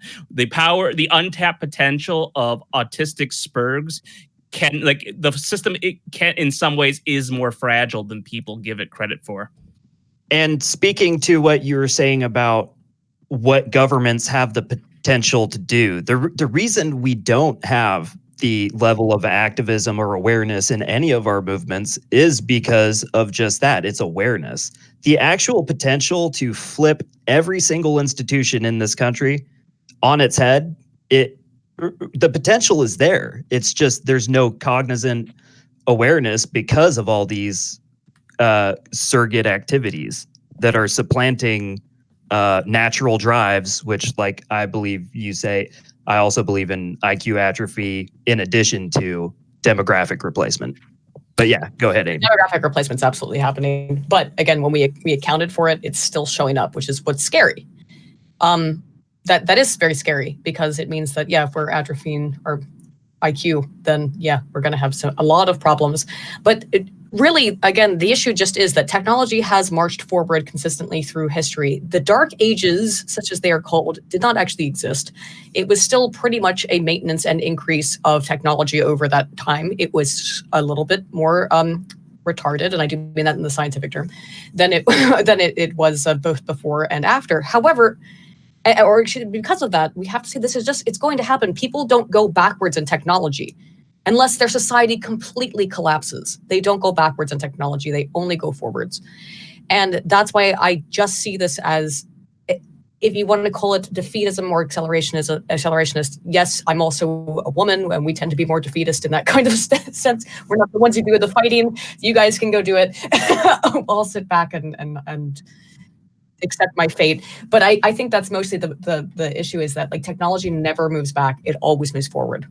The untapped potential of autistic spurgs can, like, the system, it can, in some ways, is more fragile than people give it credit for. And speaking to what you were saying about what governments have the potential to do, the reason we don't have the level of activism or awareness in any of our movements is because of just that. It's awareness. The actual potential to flip every single institution in this country on its head, the potential is there. It's just there's no cognizant awareness because of all these surrogate activities that are supplanting natural drives, which, like I believe you say, I also believe in IQ atrophy in addition to demographic replacement. But yeah, go ahead, Aydin. Demographic replacement's absolutely happening. But again, when we accounted for it, it's still showing up, which is what's scary. That is very scary, because it means that, yeah, if we're atrophying our IQ, then yeah, we're going to have a lot of problems. But really, again, the issue just is that technology has marched forward consistently through history. The dark ages, such as they are called, did not actually exist. It was still pretty much a maintenance and increase of technology over that time. It was a little bit more retarded, and I do mean that in the scientific term, than it was both before and after. However, or because of that, we have to say it's going to happen. People don't go backwards in technology unless their society completely collapses. They don't go backwards in technology. They only go forwards. And that's why I just see this as, if you want to call it defeatism or accelerationist, yes, I'm also a woman, and we tend to be more defeatist in that kind of sense. We're not the ones who do the fighting. You guys can go do it. I'll sit back and accept my fate. But I think that's mostly the issue, is that, like, technology never moves back. It always moves forward.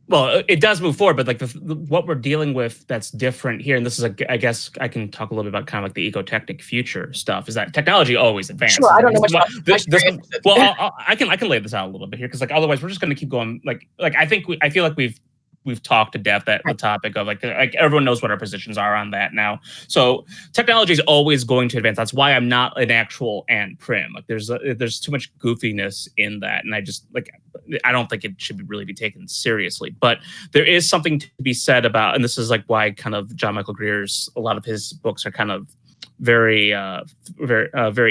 Well, it does move forward, but like what we're dealing with that's different here, and this is, I guess I can talk a little bit about kind of like the ecotechnic future stuff, is that technology always advances. Sure, I don't know much about well, I can lay this out a little bit here, because like otherwise we're just going to keep going. Like I feel like we've talked to death at the topic of like everyone knows what our positions are on that now. So technology is always going to advance. That's why I'm not an actual prim. Like there's too much goofiness in that, and I don't think it should really be taken seriously. But there is something to be said about, and this is like why kind of John Michael Greer's, a lot of his books are kind of very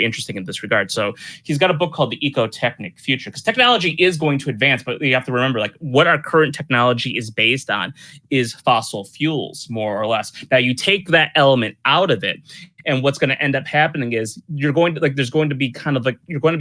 interesting in this regard. So he's got a book called The Ecotechnic Future, because technology is going to advance, but you have to remember, like, what our current technology is based on is fossil fuels, more or less. Now you take that element out of it, and what's going to end up happening is you're going to be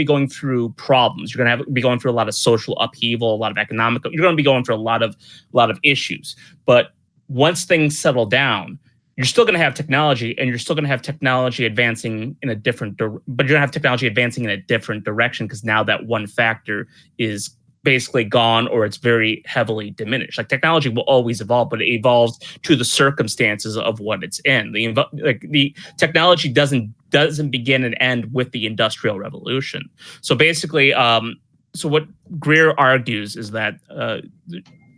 going through problems. You're going to be going through a lot of social upheaval, a lot of economic. You're going to be going through a lot of issues. But once things settle down, you're still going to have technology, and you're still going to have technology advancing in a different, but you're going to have technology advancing in a different direction, because now that one factor is basically gone, or it's very heavily diminished. Like, technology will always evolve, but it evolves to the circumstances of what it's in. The technology doesn't begin and end with the Industrial Revolution. So basically, so what Greer argues is that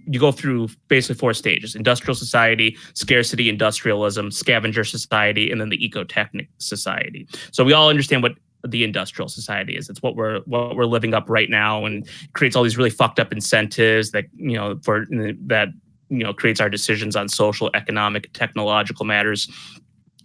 you go through basically 4 stages: industrial society, scarcity industrialism, scavenger society, and then the ecotechnic society. So we all understand what the industrial society is. It's what we're living up right now, and creates all these really fucked up incentives that creates our decisions on social, economic, technological matters.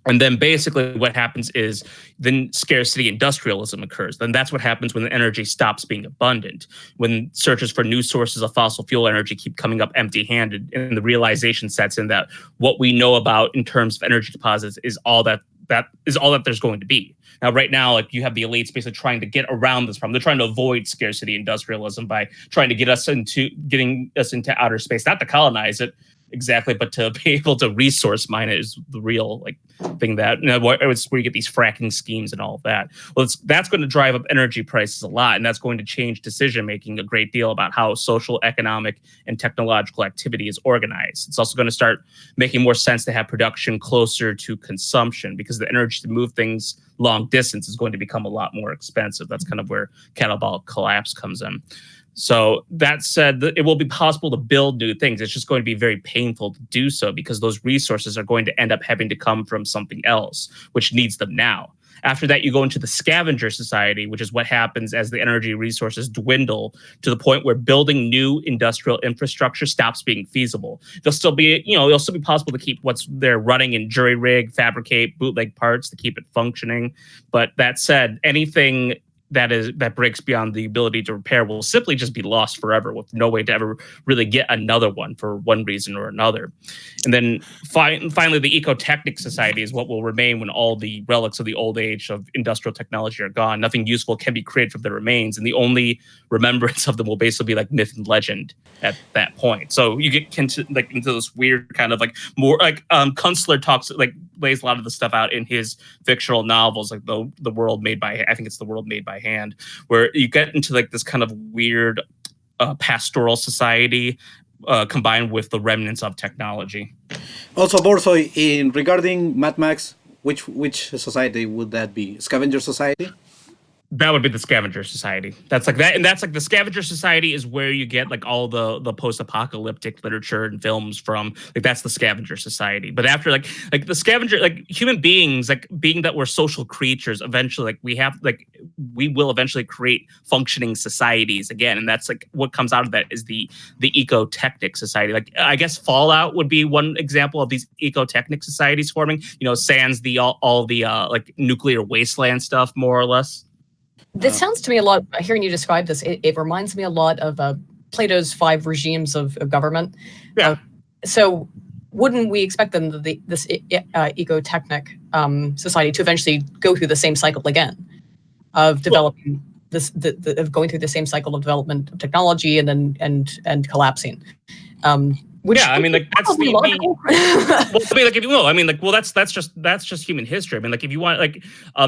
And then basically what happens is then scarcity industrialism occurs. Then that's what happens when the energy stops being abundant, when searches for new sources of fossil fuel energy keep coming up empty-handed, and the realization sets in that what we know about in terms of energy deposits is all that there's going to be. Now, right now, like, you have the elites basically trying to get around this problem. They're trying to avoid scarcity industrialism by trying to getting us into outer space, not to colonize it exactly, but to be able to resource mine it is the real thing that, it's where you get these fracking schemes and all of that. Well, that's going to drive up energy prices a lot, and that's going to change decision making a great deal about how social, economic, and technological activity is organized. It's also going to start making more sense to have production closer to consumption, because the energy to move things long distance is going to become a lot more expensive. That's kind of where catabolic collapse comes in. So that said, it will be possible to build new things. It's just going to be very painful to do so, because those resources are going to end up having to come from something else, which needs them now. After that, you go into the scavenger society, which is what happens as the energy resources dwindle to the point where building new industrial infrastructure stops being feasible. It'll still be possible to keep what's there running and jury rig, fabricate, bootleg parts to keep it functioning. But that said, anything that breaks beyond the ability to repair will simply just be lost forever, with no way to ever really get another one for one reason or another. And then finally, the ecotechnic society is what will remain when all the relics of the old age of industrial technology are gone. Nothing useful can be created from the remains, and the only remembrance of them will basically be like myth and legend at that point. So you get into this weird kind of more Kunstler talks lays a lot of the stuff out in his fictional novels, like the World Made by, I think it's The World Made by Hand, where you get into this kind of weird pastoral society combined with the remnants of technology. Also, Borzoi, regarding Mad Max, which society would that be? Scavenger society? That would be the scavenger society. That's like that, and that's like the scavenger society is where you get all the post-apocalyptic literature and films from. That's the scavenger society. But after the scavenger, human beings, being that we're social creatures, eventually we will eventually create functioning societies again, and that's what comes out of that is the ecotechnic society. I guess Fallout would be one example of these ecotechnic societies forming. Sans all the nuclear wasteland stuff, more or less. This sounds to me a lot, hearing you describe this, it reminds me a lot of Plato's 5 regimes of government. Yeah. So wouldn't we expect them, this ecotechnic society, to eventually go through the same cycle again of developing of going through the same cycle of development of technology and then and collapsing? That's the logical. That's just human history. If you want,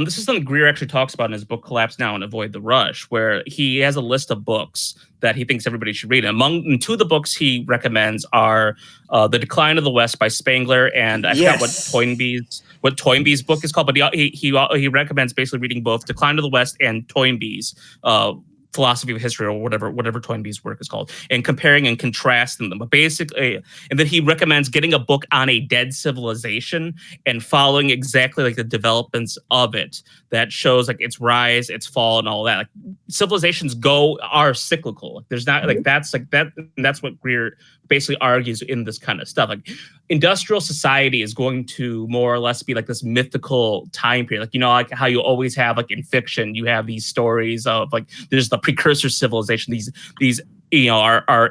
this is something Greer actually talks about in his book Collapse Now and Avoid the Rush, where he has a list of books that he thinks everybody should read. And two of the books he recommends are The Decline of the West by Spangler, and I forgot what Toynbee's book is called, but he recommends basically reading both Decline of the West and Toynbee's Philosophy of History, or whatever Toynbee's work is called, and comparing and contrasting them. But basically, and then he recommends getting a book on a dead civilization and following exactly the developments of it that shows its rise, its fall, and all that. Civilizations are cyclical. There's not that's what Greer basically argues in this kind of stuff. Industrial society is going to more or less be this mythical time period. How you always have in fiction, you have these stories of there's the precursor civilization. These are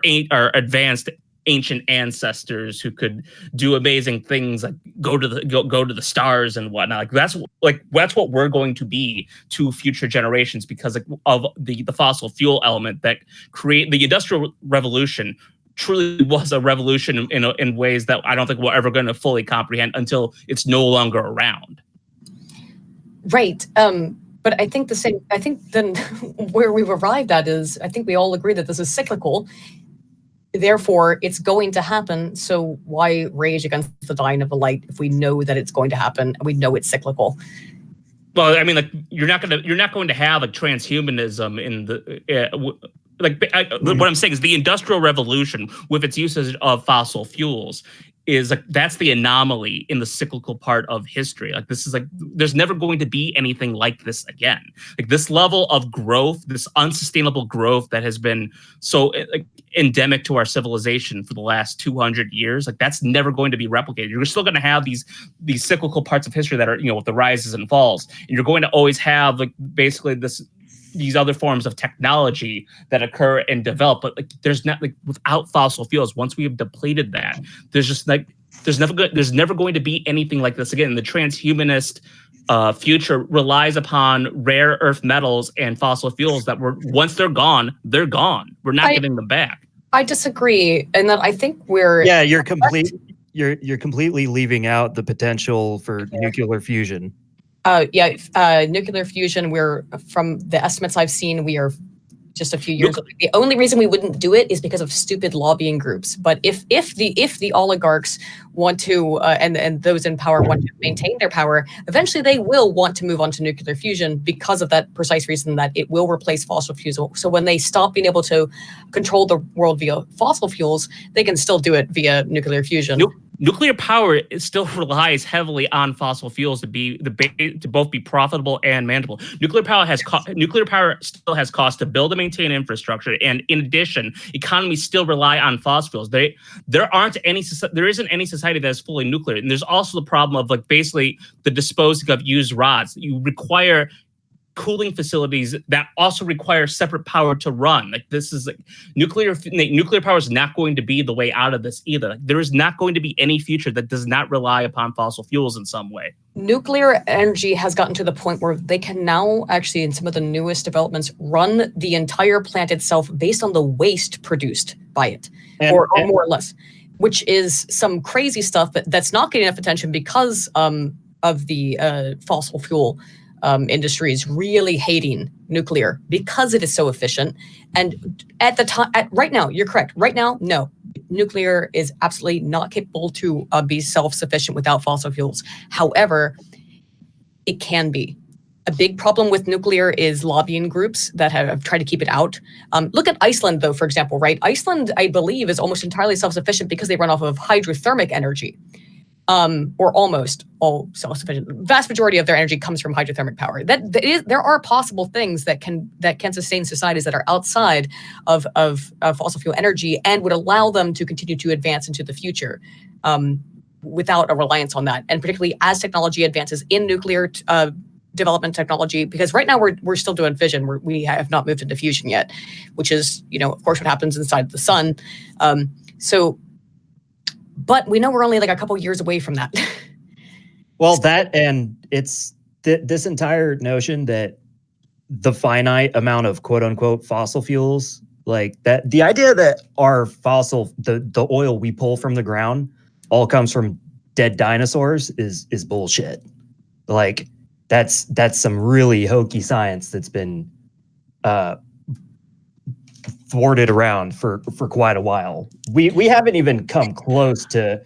advanced ancient ancestors who could do amazing things, go to the stars and whatnot. That's what we're going to be to future generations because of the fossil fuel element that create the Industrial Revolution. Truly was a revolution in ways that I don't think we're ever going to fully comprehend until it's no longer around. Right. But I think then where we've arrived at is, I think we all agree that this is cyclical. Therefore, it's going to happen. So why rage against the dying of the light if we know that it's going to happen and we know it's cyclical? Well, you're not going to have transhumanism in the what I'm saying is the Industrial Revolution with its usage of fossil fuels is like that's the anomaly in the cyclical part of history. Like this is like there's never going to be anything like this again. Like this level of growth, this unsustainable growth that has been so endemic to our civilization for the last 200 years, like that's never going to be replicated. You're still going to have these cyclical parts of history that are, with the rises and falls, and you're going to always have like basically these other forms of technology that occur and develop, but like there's not like without fossil fuels, once we have depleted that, there's never going to be anything like this again. The transhumanist future relies upon rare earth metals and fossil fuels that once they're gone. We're not getting them back. I disagree, and that I think you're completely leaving out the potential for nuclear fusion. Nuclear fusion, from the estimates I've seen, we are just a few years away. The only reason we wouldn't do it is because of stupid lobbying groups. But if the oligarchs want to, and those in power want to maintain their power, eventually they will want to move on to nuclear fusion because of that precise reason that it will replace fossil fuels. So when they stop being able to control the world via fossil fuels, they can still do it via nuclear fusion. Nuclear power still relies heavily on fossil fuels to both be profitable and manageable. Nuclear power still has cost to build and maintain infrastructure, and in addition, economies still rely on fossil fuels. There isn't any society that is fully nuclear, and there's also the problem of like basically the disposing of used rods. You require cooling facilities that also require separate power to run. Like this is like nuclear power is not going to be the way out of this either. Like, there is not going to be any future that does not rely upon fossil fuels in some way. Nuclear energy has gotten to the point where they can now actually, in some of the newest developments, run the entire plant itself based on the waste produced by it, or more or less, which is some crazy stuff that's not getting enough attention because of the fossil fuel industries really hating nuclear because it is so efficient. And right now, you're correct. Right now, no, nuclear is absolutely not capable to be self-sufficient without fossil fuels. However, it can be. A big problem with nuclear is lobbying groups that have tried to keep it out. Look at Iceland, though, for example, right? Iceland, I believe, is almost entirely self-sufficient because they run off of hydrothermic energy. Or almost all self-sufficient. Vast majority of their energy comes from hydrothermic power. There are possible things that can sustain societies that are outside of fossil fuel energy and would allow them to continue to advance into the future without a reliance on that. And particularly as technology advances in nuclear development technology, because right now we're still doing fission. We have not moved into fusion yet, which is of course what happens inside the sun. But we know we're only like a couple years away from that. Well, that and it's this entire notion that the finite amount of quote unquote fossil fuels, like that, the idea that our the oil we pull from the ground all comes from dead dinosaurs is bullshit. Like that's some really hokey science that's been thwarted around for quite a while. We haven't even come close to.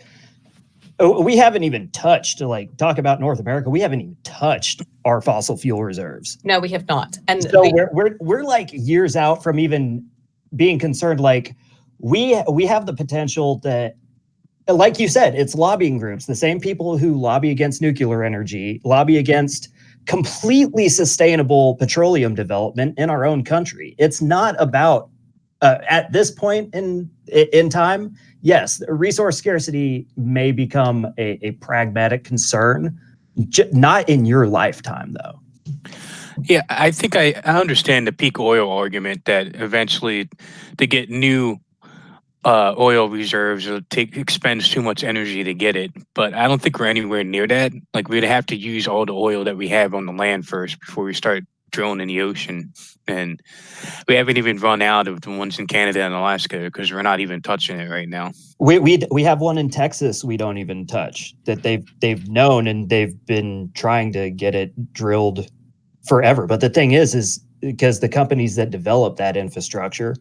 We haven't even touched to like talk about North America. We haven't even touched our fossil fuel reserves. No, we have not. And so we're like years out from even being concerned. Like we have the potential that, like you said, it's lobbying groups. The same people who lobby against nuclear energy lobby against completely sustainable petroleum development in our own country. It's not about. At this point in time, yes, resource scarcity may become a pragmatic concern, not in your lifetime, though. Yeah, I think I understand the peak oil argument that eventually to get new oil reserves expends too much energy to get it. But I don't think we're anywhere near that. Like we'd have to use all the oil that we have on the land first before we start drilling in the ocean. And we haven't even run out of the ones in Canada and Alaska because we're not even touching it right now. We have one in Texas we don't even touch that they've known, and they've been trying to get it drilled forever. But the thing is because the companies that develop that infrastructure,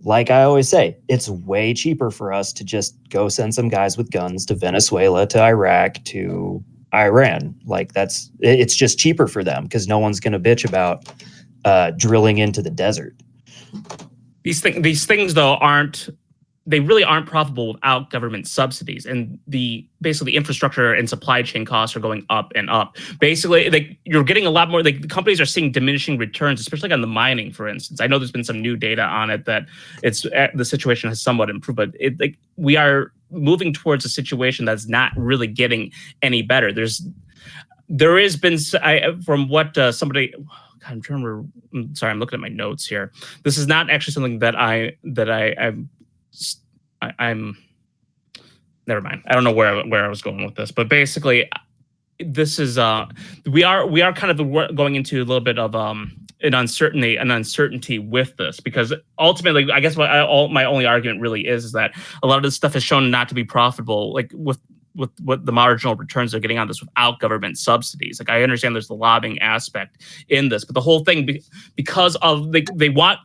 like I always say, it's way cheaper for us to just go send some guys with guns to Venezuela, to Iraq, to Iran. Like it's just cheaper for them because no one's going to bitch about drilling into the desert. These things though really aren't profitable without government subsidies, and basically infrastructure and supply chain costs are going up and up. Basically, you're getting a lot more. The companies are seeing diminishing returns, especially on the mining, for instance. I know there's been some new data on it that the situation has somewhat improved, but we are moving towards a situation that's not really getting any better. There has been, from what somebody. God, I'm trying to remember. Sorry, I'm looking at my notes here. This is not actually something that I'm never mind. I don't know where I was going with this, but basically, this is we are kind of going into a little bit of an uncertainty with this, because ultimately, I guess my only argument really is that a lot of this stuff is shown not to be profitable, like with what the marginal returns they're getting on this without government subsidies. Like, I understand there's the lobbying aspect in this, but the whole thing, because of they want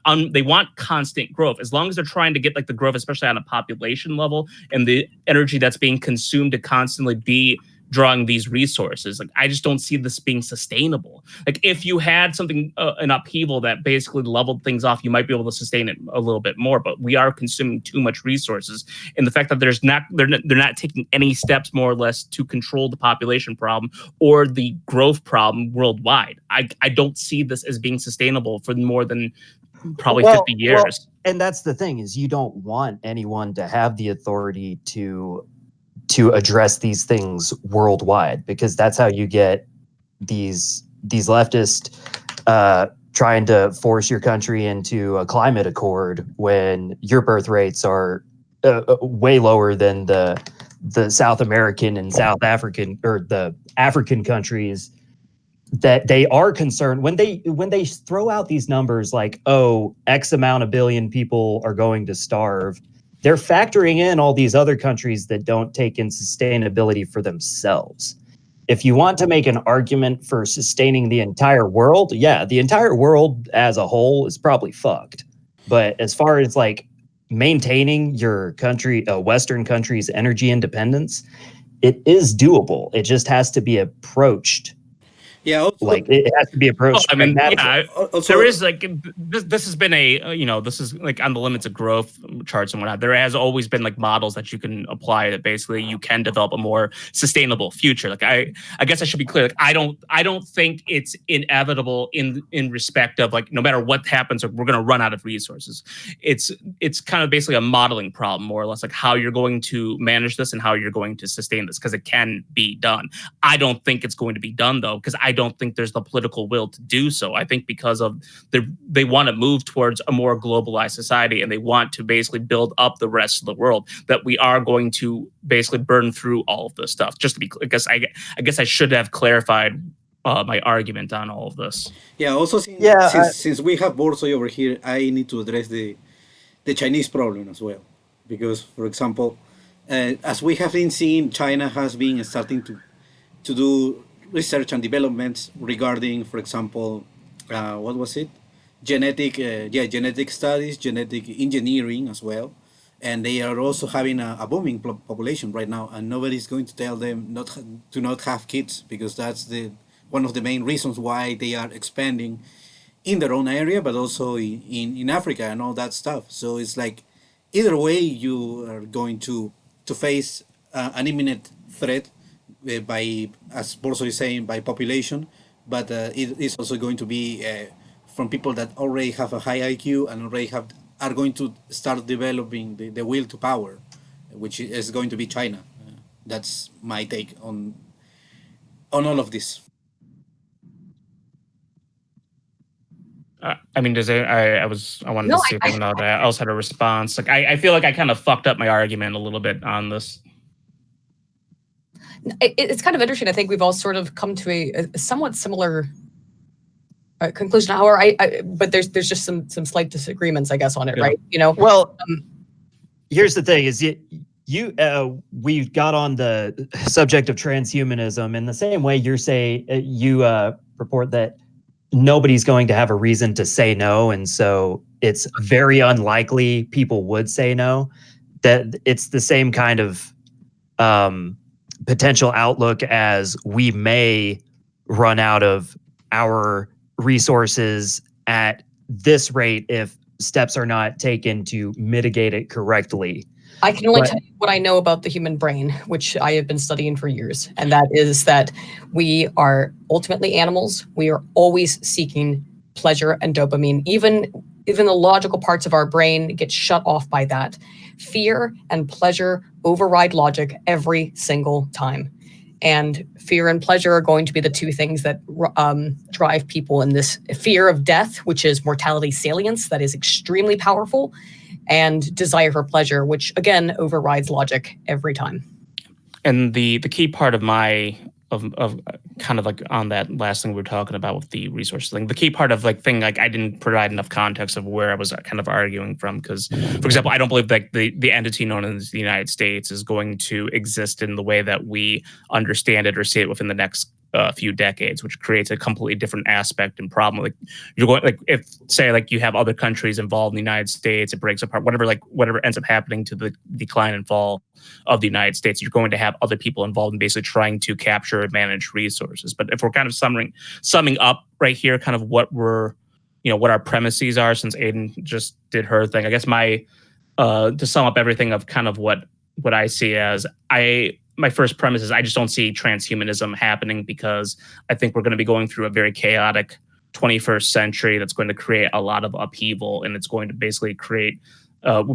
constant growth. As long as they're trying to get like the growth, especially on a population level, and the energy that's being consumed to constantly be drawing these resources, like, I just don't see this being sustainable. Like, if you had something an upheaval that basically leveled things off, you might be able to sustain it a little bit more, but we are consuming too much resources, and the fact that they're not taking any steps, more or less, to control the population problem or the growth problem worldwide, I don't see this as being sustainable for more than probably 50 years. Well, and that's the thing, is you don't want anyone to have the authority to address these things worldwide, because that's how you get these leftists trying to force your country into a climate accord when your birth rates are way lower than the South American and South African, or the African countries that they are concerned when they throw out these numbers like, oh, X amount of billion people are going to starve. They're factoring in all these other countries that don't take in sustainability for themselves. If you want to make an argument for sustaining the entire world, yeah, the entire world as a whole is probably fucked. But as far as like maintaining your country, a Western country's energy independence, it is doable. It just has to be approached. Yeah, also, Like, it has to be approached. I mean, yeah, also, there is like this has been this is like on the limits of growth charts and whatnot. There has always been like models that you can apply that basically you can develop a more sustainable future. Like, I guess I should be clear. Like, I don't think it's inevitable in respect of, like, no matter what happens, we're going to run out of resources. It's kind of basically a modeling problem, more or less, like how you're going to manage this and how you're going to sustain this, because it can be done. I don't think it's going to be done, though, because I don't think there's the political will to do so. I think because of they want to move towards a more globalized society, and they want to basically build up the rest of the world, that we are going to basically burn through all of this stuff. Just to be, I guess I should have clarified my argument on all of this. Yeah, also since we have Borzoi over here, I need to address the Chinese problem as well, because, for example, as we have been seeing, China has been starting to do research and developments regarding, for example, what was it? Genetic studies, genetic engineering as well. And they are also having a booming population right now, and nobody's going to tell them to not have kids, because that's one of the main reasons why they are expanding in their own area, but also in Africa and all that stuff. So it's like, either way, you are going to face an imminent threat by, as Borzoi is saying, by population, but it is also going to be from people that already have a high IQ and already are going to start developing the will to power, which is going to be China. That's my take on all of this. I mean, I wanted to see if anyone else had a response. Like, I feel like I kind of fucked up my argument a little bit on this. It's kind of interesting. I think we've all sort of come to a somewhat similar conclusion. However, but there's just some slight disagreements, I guess, on it, right? Well, here's the thing: is we got on the subject of transhumanism in the same way you're saying you purport that nobody's going to have a reason to say no, and so it's very unlikely people would say no. That it's the same kind of potential outlook as we may run out of our resources at this rate if steps are not taken to mitigate it correctly. I can only But- tell you what I know about the human brain, which I have been studying for years. And that is that we are ultimately animals. We are always seeking pleasure and dopamine. Even the logical parts of our brain get shut off by that. Fear and pleasure override logic every single time. And fear and pleasure are going to be the two things that drive people in this fear of death, which is mortality salience, that is extremely powerful, and desire for pleasure, which again overrides logic every time. And the key part of my of kind of like on that last thing we were talking about with the resource thing, the key part of like thing, like I didn't provide enough context of where I was kind of arguing from, because for example, I don't believe like the entity known as the United States is going to exist in the way that we understand it or see it within the next few decades, which creates a completely different aspect and problem. Like you're going, like if say like you have other countries involved in the United States, it breaks apart, whatever ends up happening to the decline and fall of the United States, you're going to have other people involved in basically trying to capture and manage resources. But if we're kind of summing up right here, kind of what we're, what our premises are, since Aydin just did her thing, I guess my to sum up everything of kind of what I see as my first premise is I just don't see transhumanism happening, because I think we're going to be going through a very chaotic 21st century that's going to create a lot of upheaval, and it's going to basically create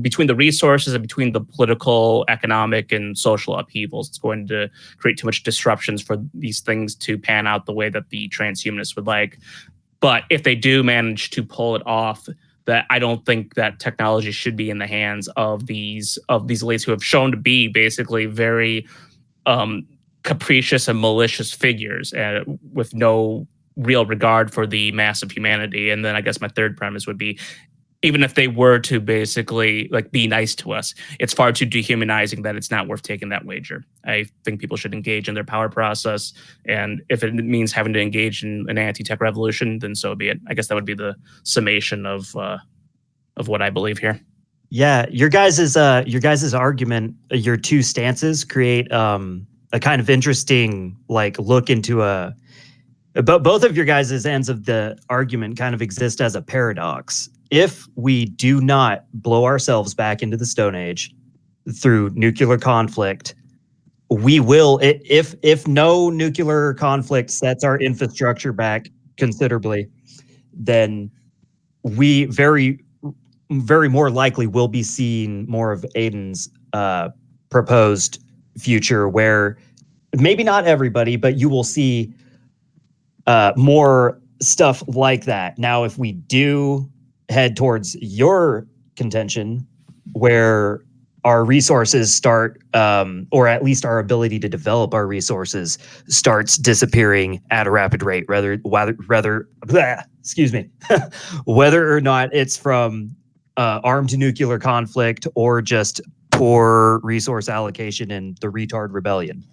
between the resources and between the political, economic, and social upheavals, it's going to create too much disruptions for these things to pan out the way that the transhumanists would like. But if they do manage to pull it off, that I don't think that technology should be in the hands of these elites who have shown to be basically very capricious and malicious figures with no real regard for the mass of humanity. And then I guess my third premise would be, even if they were to basically like be nice to us, it's far too dehumanizing that it's not worth taking that wager. I think people should engage in their power process, and if it means having to engage in an anti-tech revolution, then so be it. I guess that would be the summation of what I believe here. Yeah, your guys's argument, your two stances create a kind of interesting like look into but both of your guys' ends of the argument kind of exist as a paradox. If we do not blow ourselves back into the Stone Age through nuclear conflict, we will, if no nuclear conflict sets our infrastructure back considerably, then we very more likely will be seeing more of Aydin's proposed future, where maybe not everybody, but you will see more stuff like that. Now, if we do head towards your contention, where our resources start, or at least our ability to develop our resources starts disappearing at a rapid rate, whether excuse me, whether or not it's from armed nuclear conflict or just poor resource allocation and the retard rebellion.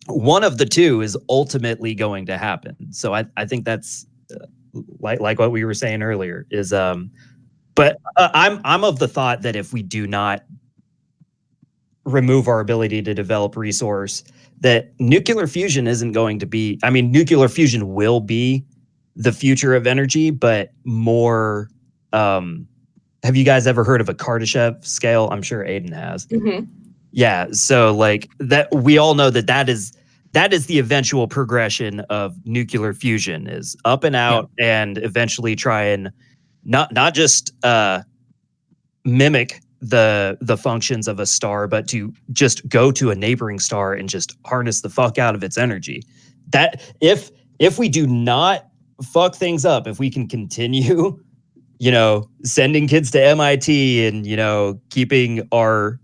One of the two is ultimately going to happen. So I think that's like what we were saying earlier is, but I'm of the thought that if we do not remove our ability to develop resource, that nuclear fusion isn't going to be, I mean, nuclear fusion will be the future of energy, but more, have you guys ever heard of a Kardashev scale? I'm sure Aydin has. Mm-hmm. Yeah. So like that, we all know that is the eventual progression of nuclear fusion, is up and out, and eventually try and not just mimic the functions of a star, but to just go to a neighboring star and just harness the fuck out of its energy. That if we do not fuck things up, if we can continue, sending kids to MIT and, keeping our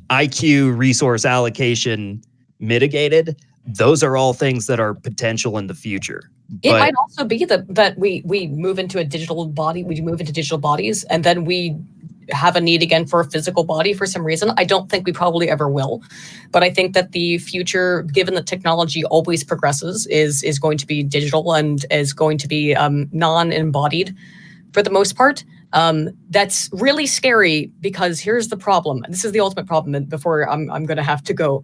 IQ resource allocation mitigated, those are all things that are potential in the future. It might also be that we move into a digital body, we move into digital bodies, and then we have a need again for a physical body for some reason. I don't think we probably ever will, but I think that the future, given that technology always progresses, is going to be digital and is going to be non-embodied for the most part. That's really scary, because here's the problem. This is the ultimate problem. And before I'm going to have to go,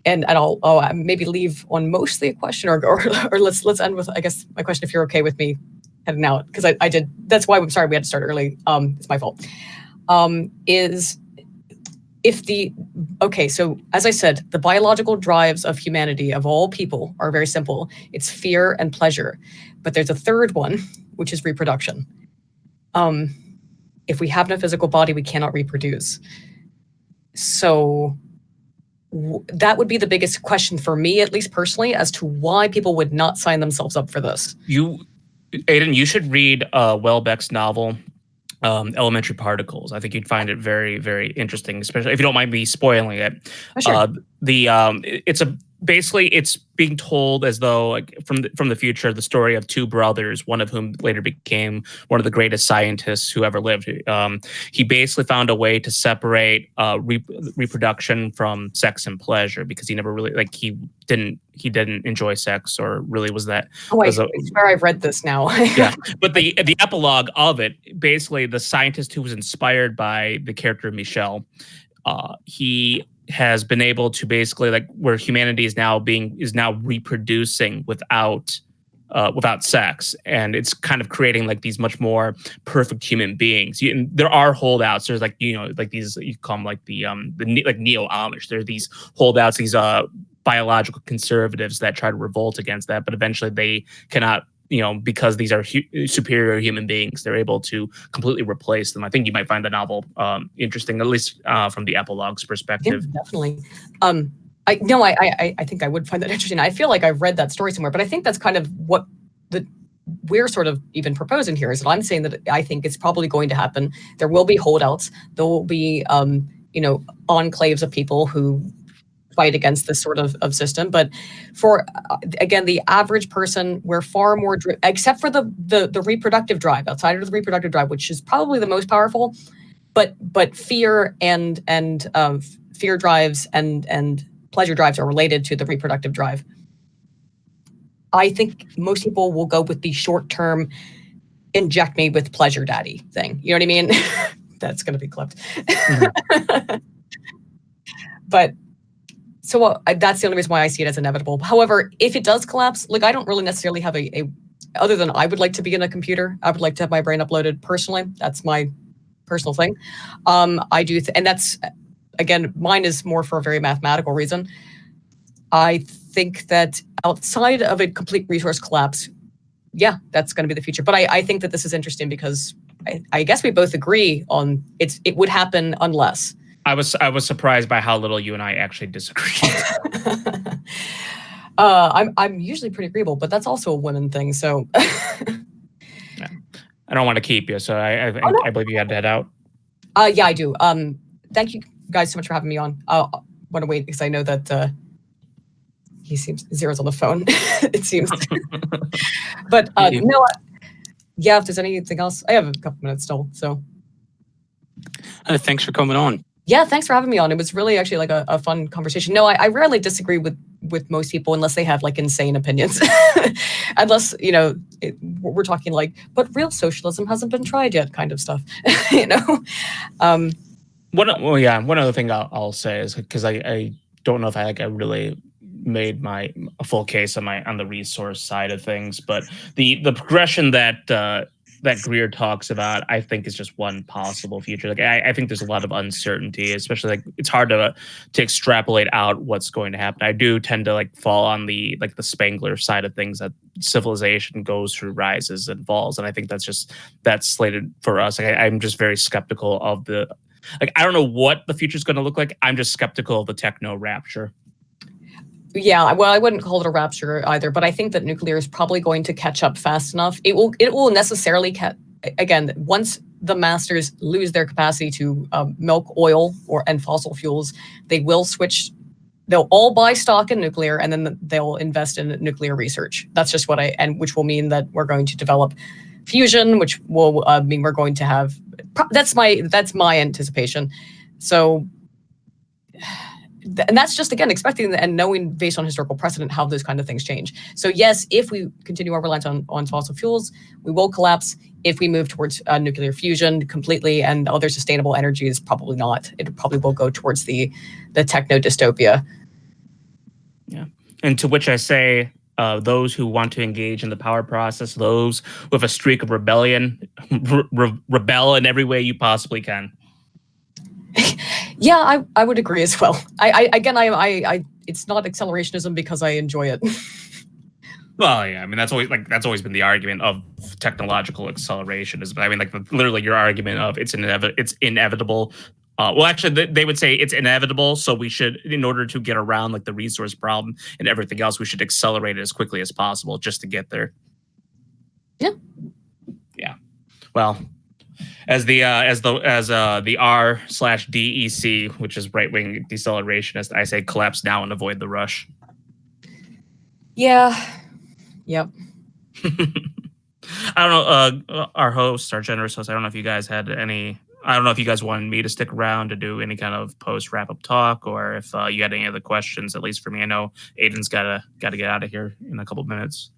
and I'll maybe leave on mostly a question, or let's end with, I guess, my question, if you're okay with me heading out because I did. That's why I'm sorry we had to start early. It's my fault. So as I said, the biological drives of humanity, of all people, are very simple. It's fear and pleasure. But there's a third one, which is reproduction. If we have no physical body, we cannot reproduce. So that would be the biggest question for me, at least personally, as to why people would not sign themselves up for this. Aydin, you should read Welbeck's novel, Elementary Particles. I think you'd find it very, very interesting, especially if you don't mind me spoiling it. Oh, sure. It's being told as though, like, from the future, the story of two brothers, one of whom later became one of the greatest scientists who ever lived. He basically found a way to separate reproduction from sex and pleasure, because he never really, he didn't enjoy sex, or really was that. Oh, I swear I've read this now. Yeah, but the epilogue of it, basically, the scientist who was inspired by the character of Michel, he has been able to basically, where humanity is now reproducing without sex, and it's kind of creating these much more perfect human beings. And there are holdouts. There's these, you call them the neo-Amish. There are these holdouts, these biological conservatives that try to revolt against that, but eventually they cannot. Because these are superior human beings, they're able to completely replace them. I think you might find the novel interesting, at least from the epilogue's perspective. Yeah, definitely. I think I would find that interesting. I feel like I've read that story somewhere, but I think that's kind of what we're sort of even proposing here. Is that I'm saying that I think it's probably going to happen. There will be holdouts. There will be enclaves of people who fight against this sort of system. But for again, the average person, we're far more except for the reproductive drive, outside of the reproductive drive, which is probably the most powerful, but fear and fear drives and pleasure drives are related to the reproductive drive. I think most people will go with the short-term inject me with pleasure daddy thing. You know what I mean? That's going to be clipped. Mm-hmm. But so that's the only reason why I see it as inevitable. However, if it does collapse, I don't really necessarily have a other than I would like to be in a computer. I would like to have my brain uploaded personally. That's my personal thing. I do, and that's, again, mine is more for a very mathematical reason. I think that outside of a complete resource collapse, yeah, that's going to be the future. But I think that this is interesting because I guess we both agree on it would happen unless. I was surprised by how little you and I actually disagree. I'm usually pretty agreeable, but that's also a women thing. So yeah. I don't want to keep you, so I believe you had to head out. Yeah, I do. Thank you guys so much for having me on. I want to wait because I know that he seems Zero's on the phone. It seems, but no. Yeah, if there's anything else, I have a couple minutes still. So thanks for coming on. Yeah, thanks for having me on. It was really actually a fun conversation. No, I rarely disagree with most people unless they have insane opinions. Unless, we're talking but real socialism hasn't been tried yet kind of stuff, One other thing I'll say is, because I don't know if I really made a full case on the resource side of things, but the progression that Greer talks about, I think, is just one possible future. I think there's a lot of uncertainty, especially it's hard to extrapolate out what's going to happen. I do tend to fall on the Spengler side of things, that civilization goes through rises and falls, and I think that's slated for us. I'm just very skeptical of I don't know what the future is going to look like. I'm just skeptical of the techno rapture. Yeah, well, I wouldn't call it a rapture either, but I think that nuclear is probably going to catch up fast enough. It will necessarily again, once the masters lose their capacity to milk oil and fossil fuels, they will switch. They'll all buy stock in nuclear, and then they'll invest in nuclear research. That's just which will mean that we're going to develop fusion, which will mean we're going to have. That's my anticipation. So. And that's just, again, expecting and knowing based on historical precedent how those kind of things change. So yes, if we continue our reliance on fossil fuels, we will collapse. If we move towards nuclear fusion completely and other sustainable energies, probably not. It probably will go towards the techno dystopia. Yeah. And to which I say, those who want to engage in the power process, those with a streak of rebellion, rebel in every way you possibly can. Yeah, I would agree as well. I it's not accelerationism because I enjoy it. Well, yeah, I mean that's always been the argument of technological acceleration. Literally your argument of it's inevitable. Well, actually, they would say it's inevitable, so we should, in order to get around like the resource problem and everything else, we should accelerate it as quickly as possible just to get there. Yeah. Yeah. Well, as the R/DEC, which is right wing decelerationist, I say collapse now and avoid the rush. Yeah. Yep. I don't know. Our host, our generous host, I don't know if you guys had any. I don't know if you guys wanted me to stick around to do any kind of post wrap up talk, or if you had any other questions. At least for me, I know Aydin's gotta get out of here in a couple of minutes.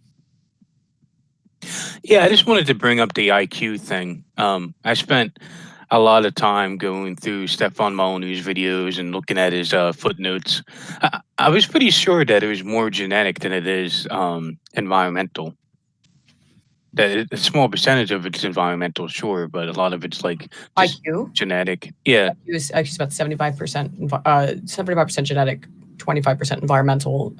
Yeah, I just wanted to bring up the IQ thing. I spent a lot of time going through Stefan Molyneux's videos and looking at his footnotes. I was pretty sure that it was more genetic than it is environmental. That a small percentage of it's environmental, sure, but a lot of it's like just IQ? genetic. Yeah. IQ is actually about 75% genetic, 25% environmental.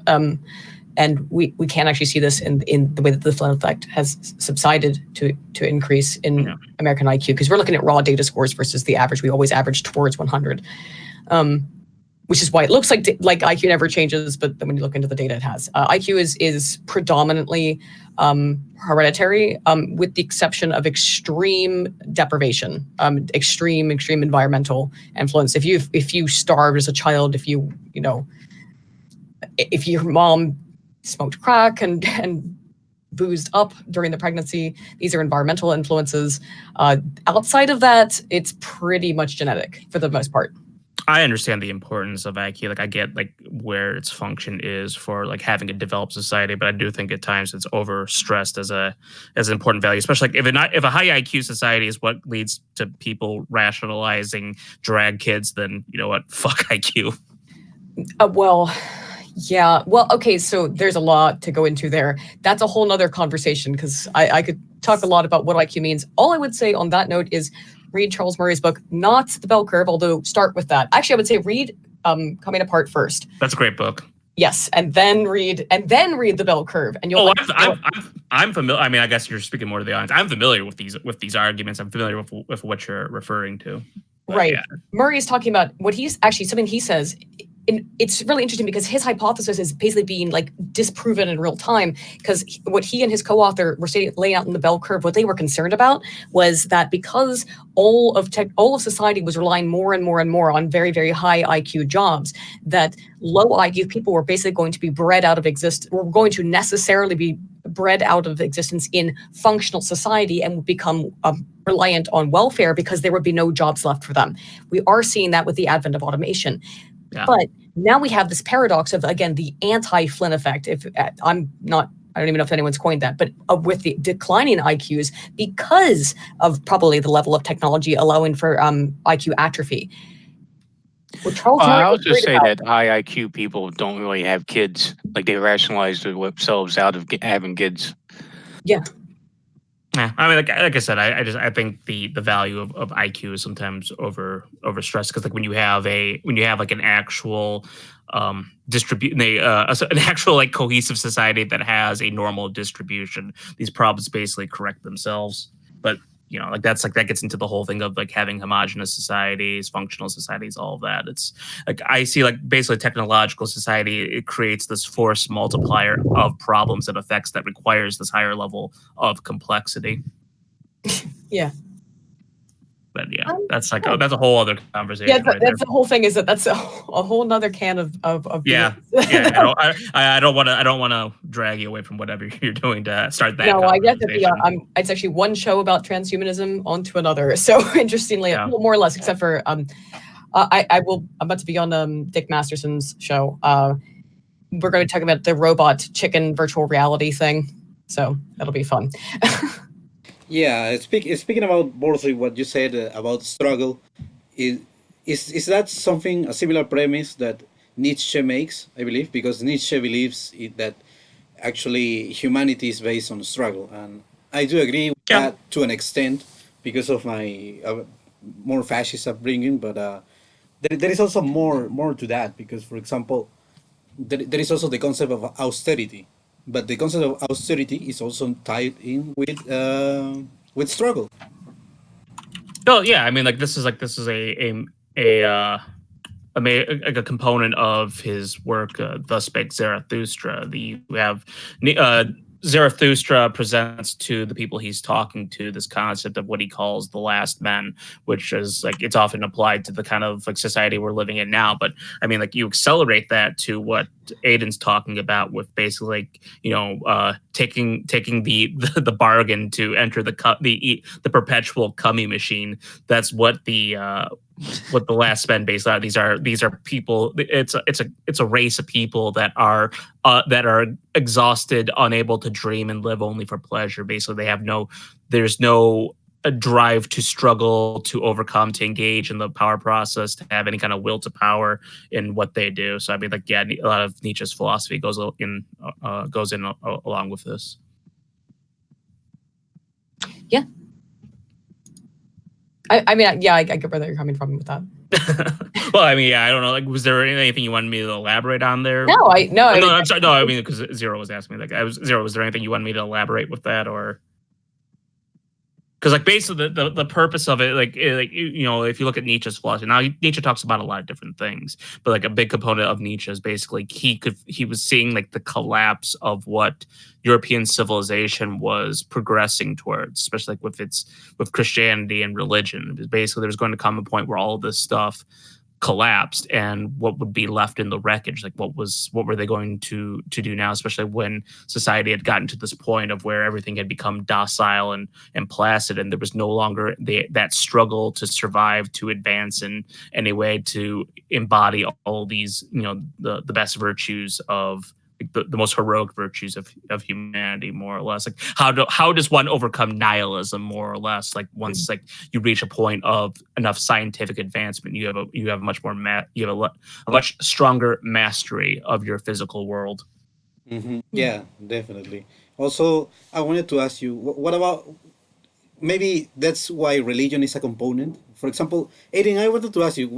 And we can actually see this in the way that the Flynn effect has subsided to increase in American IQ, because we're looking at raw data scores versus the average. We always average towards 100, which is why it looks like IQ never changes, but then when you look into the data, it has. IQ is predominantly hereditary, with the exception of extreme deprivation, extreme environmental influence. If you starved as a child, if your mom smoked crack and boozed up during the pregnancy, these are environmental influences. Outside of that, it's pretty much genetic for the most part. I understand the importance of IQ. Like I get like where its function is for like having a developed society, but I do think at times it's overstressed as an important value, especially like if a high IQ society is what leads to people rationalizing drag kids, then you know what, fuck IQ. Yeah. Well, okay. So there's a lot to go into there. That's a whole nother conversation, because I could talk a lot about what IQ means. All I would say on that note is read Charles Murray's book, not The Bell Curve, although start with that. Actually, I would say read Coming Apart first. That's a great book. Yes, and then read The Bell Curve, and you'll. I'm familiar. I mean, I guess you're speaking more to the audience. I'm familiar with these arguments. I'm familiar with what you're referring to. But, right. Yeah. Murray is talking about what he's actually something he says. And it's really interesting because his hypothesis is basically being like disproven in real time, because what he and his co-author were laying out in The Bell Curve, what they were concerned about was that because all of society was relying more and more and more on very, very high IQ jobs, that low IQ people were basically going to be bred out of existence, were going to necessarily be bred out of existence in functional society and would become reliant on welfare because there would be no jobs left for them. We are seeing that with the advent of automation. Yeah. But now we have this paradox of, again, the anti-Flynn effect. I don't even know if anyone's coined that, but with the declining IQs because of probably the level of technology allowing for IQ atrophy. I also say that high IQ people don't really have kids. Like they rationalize themselves out of having kids. Yeah. Yeah, I mean, like I said, I think the value of IQ is sometimes overstressed, because like when you have like an actual an actual like cohesive society that has a normal distribution, these problems basically correct themselves. But you know, like that gets into the whole thing of like having homogenous societies, functional societies, all of that. It's like I see like basically technological society, it creates this force multiplier of problems and effects that requires this higher level of complexity. Yeah. But yeah, that's a whole other conversation. Yeah, that's the whole thing. Is that's a whole nother can of yeah. Yeah, I don't want to drag you away from whatever you're doing to start that. No, I get that. It's actually one show about transhumanism onto another. So interestingly, more or less, except for I'm about to be on Dick Masterson's show. We're going to talk about the robot chicken virtual reality thing. So that'll be fun. Yeah, speaking about Borzoi, what you said about struggle, is that a similar premise that Nietzsche makes, I believe, because Nietzsche believes that actually humanity is based on struggle, and I do agree with Yeah. that to an extent because of my more fascist upbringing. But there is also more to that because, for example, there is also the concept of austerity, but the concept of austerity is also tied in with struggle. Oh yeah, I mean, like this is a component of his work. Thus Spake Zarathustra. You have Zarathustra presents to the people he's talking to this concept of what he calls the last men, which is like it's often applied to the kind of like society we're living in now. But I mean, like you accelerate that to what Aydin's talking about with basically like taking the bargain to enter the perpetual cummy machine. That's what the last men based on. These are people. It's a race of people that are exhausted, unable to dream and live only for pleasure. Basically, there's no a drive to struggle, to overcome, to engage in the power process, to have any kind of will to power in what they do. So I mean, like, yeah, a lot of Nietzsche's philosophy goes in along with this. Yeah. I mean, yeah, I get where you're coming from with that. Well, I mean, yeah, I don't know. Like, was there anything you wanted me to elaborate on there? No, I'm sorry. No, I mean, because Zero was asking me. Like, Zero. Was there anything you wanted me to elaborate with that, or? Because like basically the purpose of it, like if you look at Nietzsche's philosophy, now Nietzsche talks about a lot of different things, but like a big component of Nietzsche is basically he was seeing like the collapse of what European civilization was progressing towards, especially like with Christianity and religion. Basically, there's going to come a point where all of this stuff collapsed, and what would be left in the wreckage, like what were they going to do now, especially when society had gotten to this point of where everything had become docile and placid, and there was no longer that struggle to survive, to advance in any way, to embody all these the best virtues of the most heroic virtues of humanity, more or less. Like how does one overcome nihilism, more or less? Like once like you reach a point of enough scientific advancement, you have a much more a much stronger mastery of your physical world. Yeah, definitely. Also, I wanted to ask you, what about maybe that's why religion is a component? For example, Aiden, I wanted to ask you,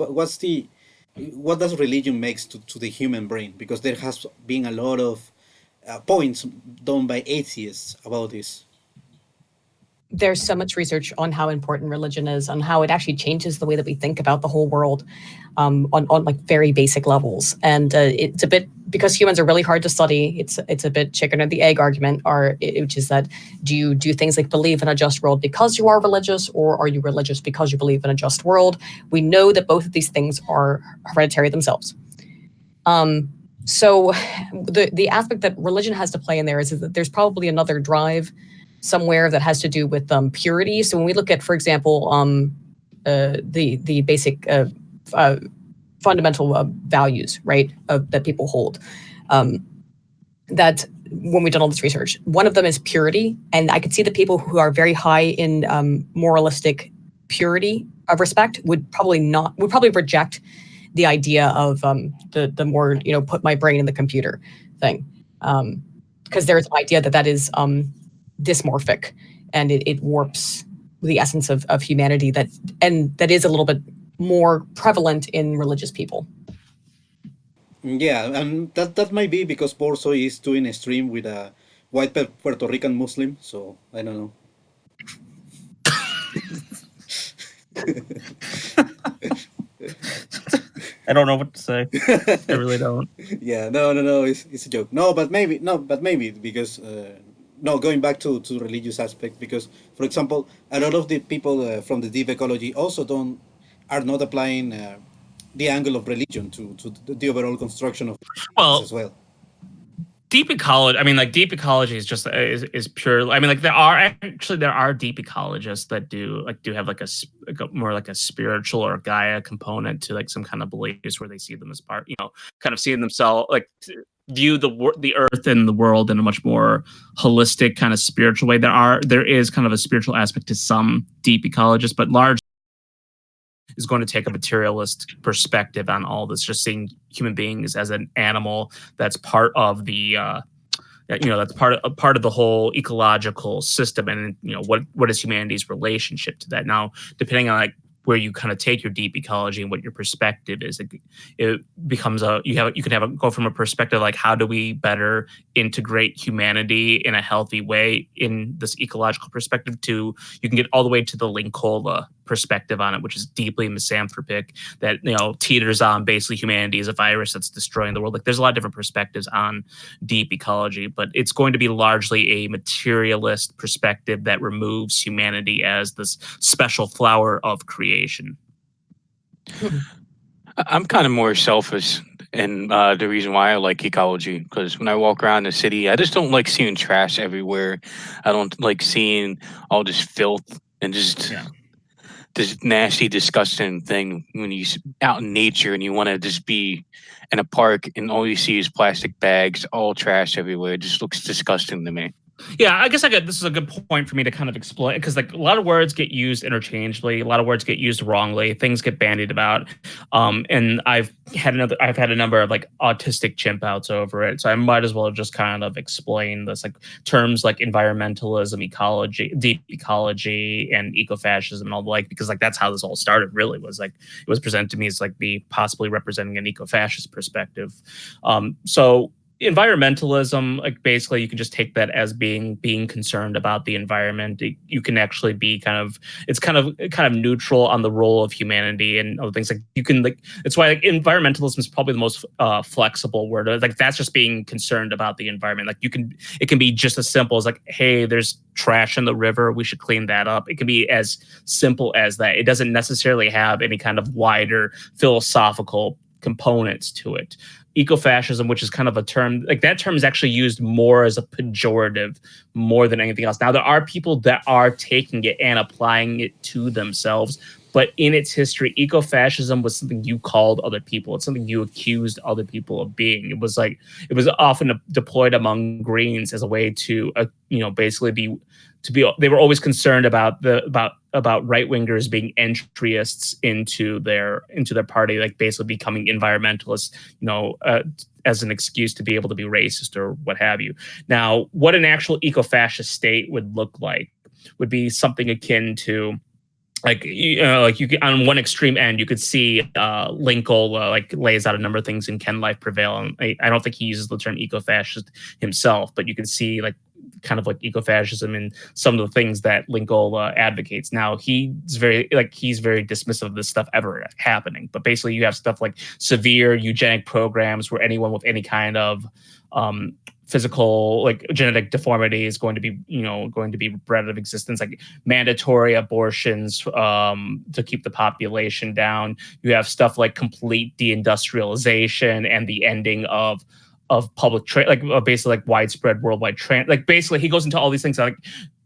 what does religion makes to the human brain? Because there has been a lot of points done by atheists about this. There's so much research on how important religion is, on how it actually changes the way that we think about the whole world, on like very basic levels. And it's a bit, because humans are really hard to study, it's a bit chicken or the egg argument, which is that do you do things like believe in a just world because you are religious, or are you religious because you believe in a just world? We know that both of these things are hereditary themselves. So the aspect that religion has to play in there is that there's probably another drive somewhere that has to do with purity. So when we look at, for example, the basic fundamental values, right, that people hold, that when we've done all this research, one of them is purity, and I could see that people who are very high in moralistic purity of respect would probably reject the idea of the more put my brain in the computer thing, because there's an idea that is dysmorphic, and it warps the essence of humanity that is a little bit more prevalent in religious people. Yeah, and that might be because Borzoi is doing a stream with a white Puerto Rican Muslim, so I don't know. I don't know what to say. I really don't. Yeah, no, it's a joke. But maybe because no, going back to the religious aspect, because for example, a lot of the people from the Deep Ecology also are not applying the angle of religion to the overall construction of Well, as well. Deep ecology. I mean, like deep ecology is just is pure. I mean, like there are deep ecologists that do have like a more like a spiritual or Gaia component to like some kind of beliefs where they see them as part, kind of seeing themselves like view the earth and the world in a much more holistic kind of spiritual way. There is kind of a spiritual aspect to some deep ecologists, but large is going to take a materialist perspective on all this, just seeing human beings as an animal that's part of the that's part of the whole ecological system, and what is humanity's relationship to that. Now, depending on like where you kind of take your deep ecology and what your perspective is, it becomes you can go from a perspective like how do we better integrate humanity in a healthy way in this ecological perspective, to you can get all the way to the Linkola perspective on it, which is deeply misanthropic, that teeters on basically humanity as a virus that's destroying the world. Like there's a lot of different perspectives on deep ecology, but it's going to be largely a materialist perspective that removes humanity as this special flower of creation. I'm kind of more selfish, and the reason why I like ecology, because when I walk around the city, I just don't like seeing trash everywhere. I don't like seeing all this filth and just this nasty, disgusting thing when you out in nature and you want to just be in a park and all you see is plastic bags, all trash everywhere. It just looks disgusting to me. Yeah, I guess this is a good point for me to kind of explain, because like a lot of words get used interchangeably, a lot of words get used wrongly, things get bandied about, and I've had a number of like autistic chimp outs over it, so I might as well just kind of explain this, like terms like environmentalism, ecology, deep ecology, and ecofascism and all the like, because like that's how this all started. Really, was like it was presented to me as like me possibly representing an ecofascist perspective. So environmentalism, like basically you can just take that as being concerned about the environment. You can actually be kind of neutral on the role of humanity and other things. Like you can it's why like environmentalism is probably the most flexible word. Like that's just being concerned about the environment. Like it can be just as simple as like, hey, there's trash in the river, we should clean that up. It can be as simple as that. It doesn't necessarily have any kind of wider philosophical components to it. Ecofascism, which is kind of a term, like that term is actually used more as a pejorative more than anything else. Now, there are people that are taking it and applying it to themselves, but in its history, ecofascism was something you called other people. It's something you accused other people of being. It was often deployed among Greens as a way to, basically they were always concerned about right wingers being entryists into their party, like basically becoming environmentalists, as an excuse to be able to be racist or what have you. Now, what an actual eco-fascist state would look like would be something akin to, you could, on one extreme end, you could see Linkola lays out a number of things in Can Life Prevail. And I don't think he uses the term eco-fascist himself, but you can see kind of like ecofascism and some of the things that Linkola advocates. Now he's very dismissive of this stuff ever happening, but basically you have stuff like severe eugenic programs where anyone with any kind of physical, like genetic deformity is going to be bred out of existence, like mandatory abortions to keep the population down. You have stuff like complete deindustrialization and the ending of public trade, basically widespread worldwide trade. Basically he goes into all these things like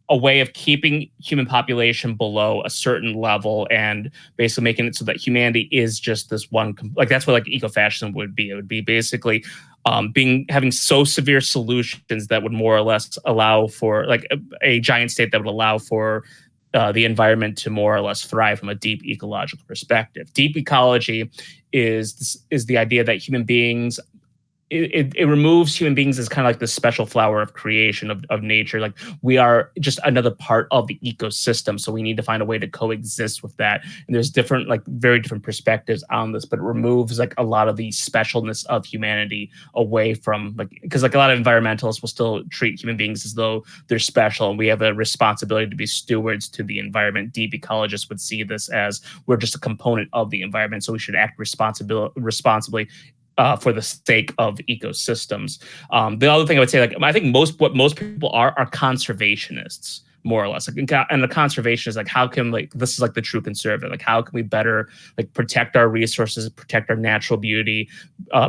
a way of keeping human population below a certain level and basically making it so that humanity is just this one, that's what ecofascism would be. It would be basically having so severe solutions that would more or less allow for a giant state that would allow for the environment to more or less thrive from a deep ecological perspective. Deep ecology is the idea that human beings, it removes human beings as kind of like the special flower of creation of nature. Like we are just another part of the ecosystem. So we need to find a way to coexist with that. And there's different, very different perspectives on this, but it removes a lot of the specialness of humanity away from because a lot of environmentalists will still treat human beings as though they're special. And we have a responsibility to be stewards to the environment. Deep ecologists would see this as we're just a component of the environment. So we should act responsibly for the sake of ecosystems. The other thing I would say, I think what most people are conservationists, more or less. And the conservation is how can this is the true conservative. How can we better protect our resources, protect our natural beauty,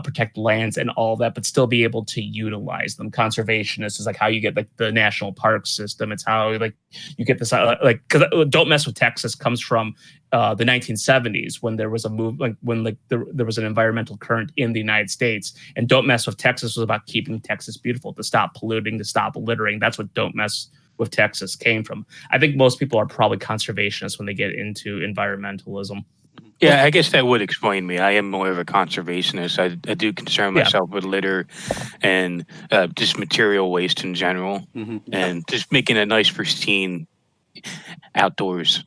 protect lands and all that, but still be able to utilize them. Conservationist is how you get the national park system. It's how you get this because Don't Mess with Texas comes from the 1970s when there was a move when there was an environmental current in the United States, and Don't Mess with Texas was about keeping Texas beautiful, to stop polluting, to stop littering. That's what Don't Mess with Texas came from. I think most people are probably conservationists when they get into environmentalism. Yeah, I guess that would explain me. I am more of a conservationist. I do concern Yeah. myself with litter and just material waste in general, and just making a nice, pristine outdoors.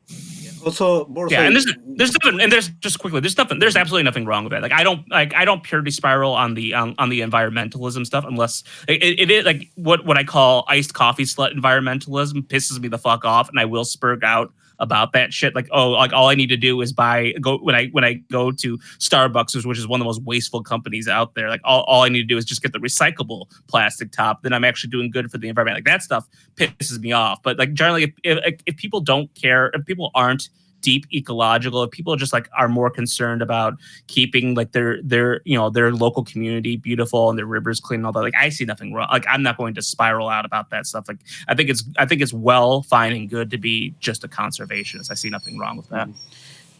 Also, Yeah, and Borzoi, there's nothing, and there's just quickly, there's absolutely nothing wrong with that. Like I don't purely spiral on the environmentalism stuff unless it is like what I call iced coffee slut environmentalism pisses me the fuck off, and I will spurg out about that shit. Like, oh, like all I need to do is go when I go to Starbucks, which is one of the most wasteful companies out there. Like all I need to do is just get the recyclable plastic top. Then I'm actually doing good for the environment. Like that stuff pisses me off. But like generally, if people don't care, if people aren't deep ecological, if people just like are more concerned about keeping like their local community beautiful and their rivers clean and all that, like I see nothing wrong. Like I'm not going to spiral out about that stuff. Like I think it's well, fine, and good to be just a conservationist. I see nothing wrong with that.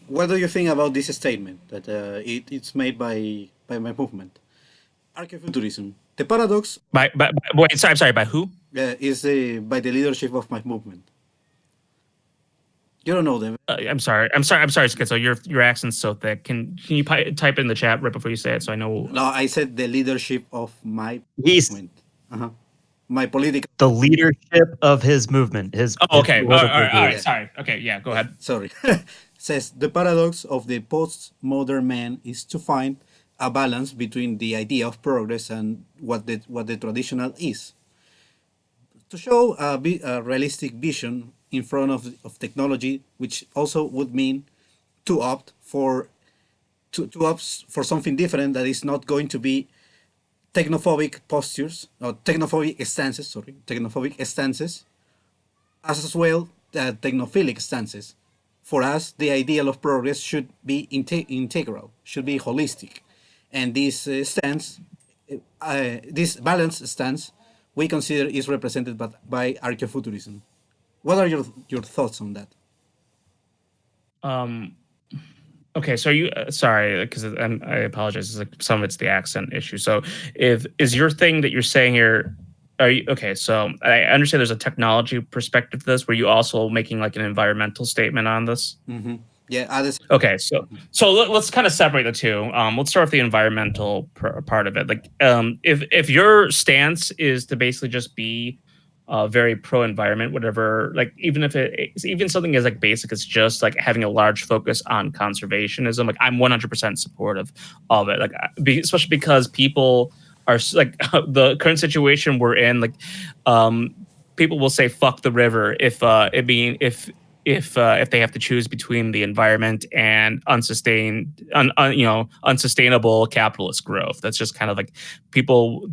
what do you think about this statement that it's made by my movement? Archaeofuturism. The paradox Wait, sorry, I'm sorry. By who? is by the leadership of my movement. You don't know them. I'm sorry, Schizo. Your accent's so thick. Can you type in the chat right before you say it so I know? No, I said the leadership of my He's movement. My political. the leadership of his movement. Oh, okay. his All political right. views. Sorry. Okay. Yeah. Go ahead. Sorry. Says the paradox of the postmodern man is to find a balance between the idea of progress and what the traditional is. To show a realistic vision in front of technology, which also would mean to opt for something different that is not going to be technophobic postures or technophobic stances, as well technophilic stances. For us, the ideal of progress should be integral, should be holistic, and this this balanced stance, we consider is represented by archaeofuturism. What are your thoughts on that? Okay, so you sorry because I apologize. It's like some of it's the accent issue. So, is your thing that you're saying here? Are you okay? So I understand there's a technology perspective to this. Were you also making like an environmental statement on this? Yeah. Okay, so let's kind of separate the two. Let's start with the environmental part of it. Like, if your stance is to basically just be very pro-environment, whatever, like even something as like basic as just like having a large focus on conservationism, like I'm 100% supportive of it. Like, especially because people are like the current situation we're in, like, people will say fuck the river if they have to choose between the environment and unsustainable capitalist growth. That's just kind of like people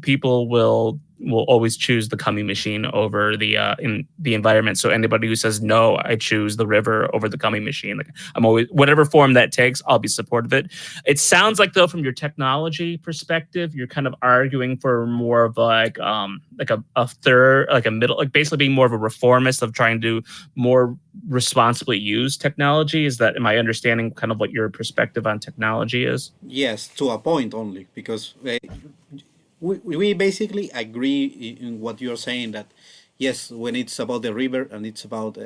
will always choose the coming machine over the in the environment. So anybody who says no, I choose the river over the coming machine, like I'm always, whatever form that takes, I'll be supportive of it. It sounds like though from your technology perspective, you're kind of arguing for more of like a third, like a middle, like basically being more of a reformist of trying to more responsibly use technology. Is that, am I understanding kind of what your perspective on technology is? Yes, to a point only, because we basically agree in what you're saying, that yes, when it's about the river and it's about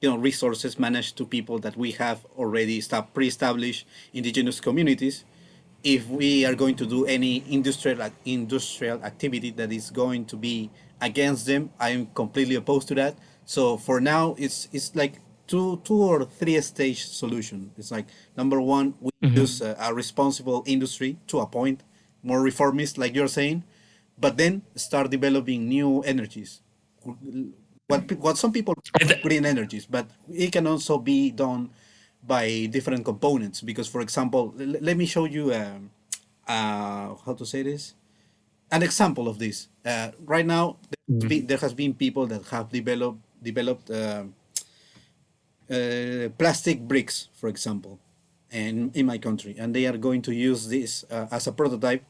resources managed to people that we have already pre-established indigenous communities, if we are going to do any industrial activity that is going to be against them, I'm completely opposed to that. So for now, it's like two or three stage solution. It's like, number one, we use a responsible industry to a point, more reformist, like you're saying, but then start developing new energies. What some people call green energies, but it can also be done by different components. Because, for example, let me show you how to say this, an example of this. Right now, there has been people that have developed plastic bricks, for example, and in my country, and they are going to use this as a prototype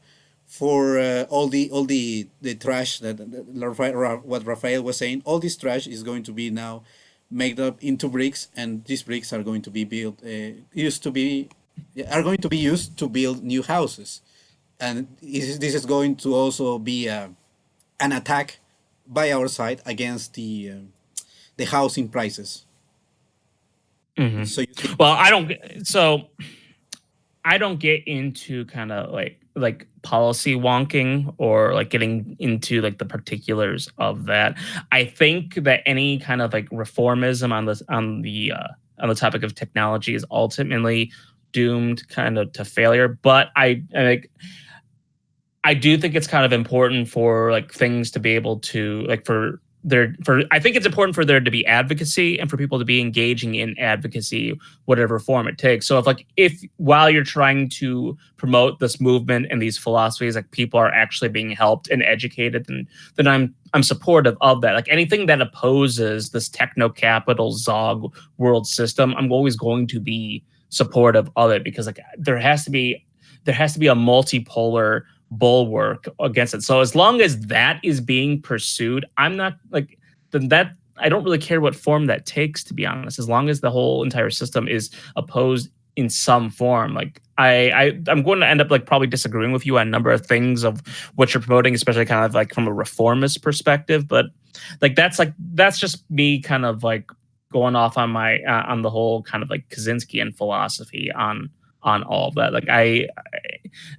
for all the trash that what Rafael was saying. All this trash is going to be now made up into bricks, and these bricks are going to be used to build new houses, and this is going to also be an attack by our side against the housing prices. Mm-hmm. So well, I don't. So I don't get into kind of like policy wonking or like getting into like the particulars of that. I think that any kind of like reformism on the topic of technology is ultimately doomed kind of to failure. But I do think it's kind of important for like things to be able to like I think it's important for there to be advocacy and for people to be engaging in advocacy, whatever form it takes. So if while you're trying to promote this movement and these philosophies, like people are actually being helped and educated, then I'm supportive of that. Like anything that opposes this techno-capital Zog world system, I'm always going to be supportive of it because like there has to be a multipolar bulwark against it. So as long as that is being pursued, I'm not like that. I don't really care what form that takes, to be honest. As long as the whole entire system is opposed in some form, like I'm going to end up like probably disagreeing with you on a number of things of what you're promoting, especially kind of like from a reformist perspective. But like that's just me kind of like going off on my on the whole kind of like Kaczynskian philosophy on all of that. Like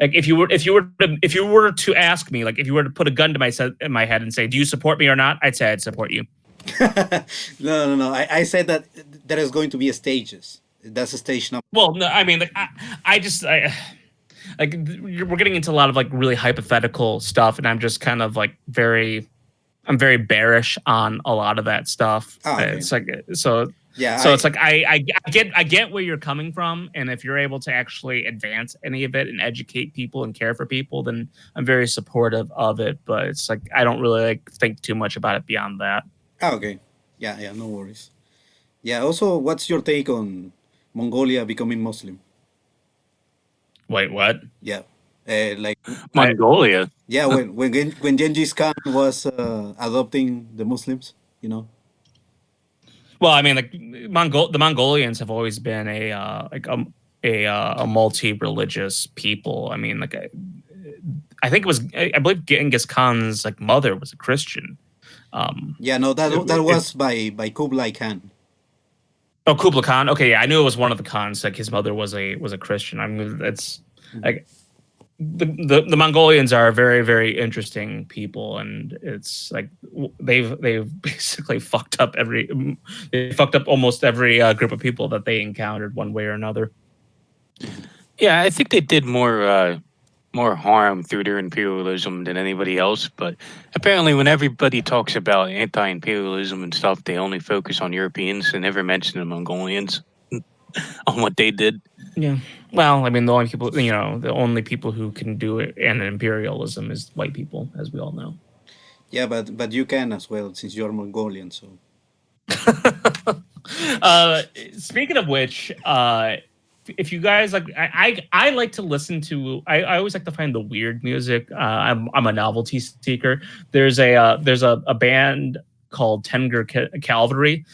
like if you were to ask me, like if you were to put a gun to my head and say, do you support me or not? I'd say I'd support you. No. I said that there is going to be stages. That's a stage number. Well, no, I mean, like like we're getting into a lot of like really hypothetical stuff, and I'm just kind of like I'm very bearish on a lot of that stuff. Oh, okay. It's like so. Yeah. So it's like I get where you're coming from, and if you're able to actually advance any of it and educate people and care for people, then I'm very supportive of it. But it's like I don't really like think too much about it beyond that. Oh, okay. Yeah. No worries. Yeah. Also, what's your take on Mongolia becoming Muslim? Wait, what? Yeah. Like Mongolia. yeah, when Genghis Khan was adopting the Muslims, you know. Well, I mean, like the Mongolians have always been a multi-religious people. I mean, like I think it was I believe Genghis Khan's like mother was a Christian. Yeah, no, that was by Kublai Khan. Oh, Kublai Khan. Okay, yeah, I knew it was one of the Khans. Like his mother was a Christian. I mean, it's like the Mongolians are a very, very interesting people, and it's like they've basically fucked up almost every group of people that they encountered one way or another. Yeah, I think they did more harm through their imperialism than anybody else. But apparently, when everybody talks about anti-imperialism and stuff, they only focus on Europeans and never mention the Mongolians on what they did. Yeah. Well, I mean, the only people who can do it and imperialism is white people, as we all know. Yeah, but you can as well since you're Mongolian. So. Speaking of which, if you guys like, I like to listen to. I always like to find the weird music. I'm a novelty seeker. There's a band called Tenger Cavalry,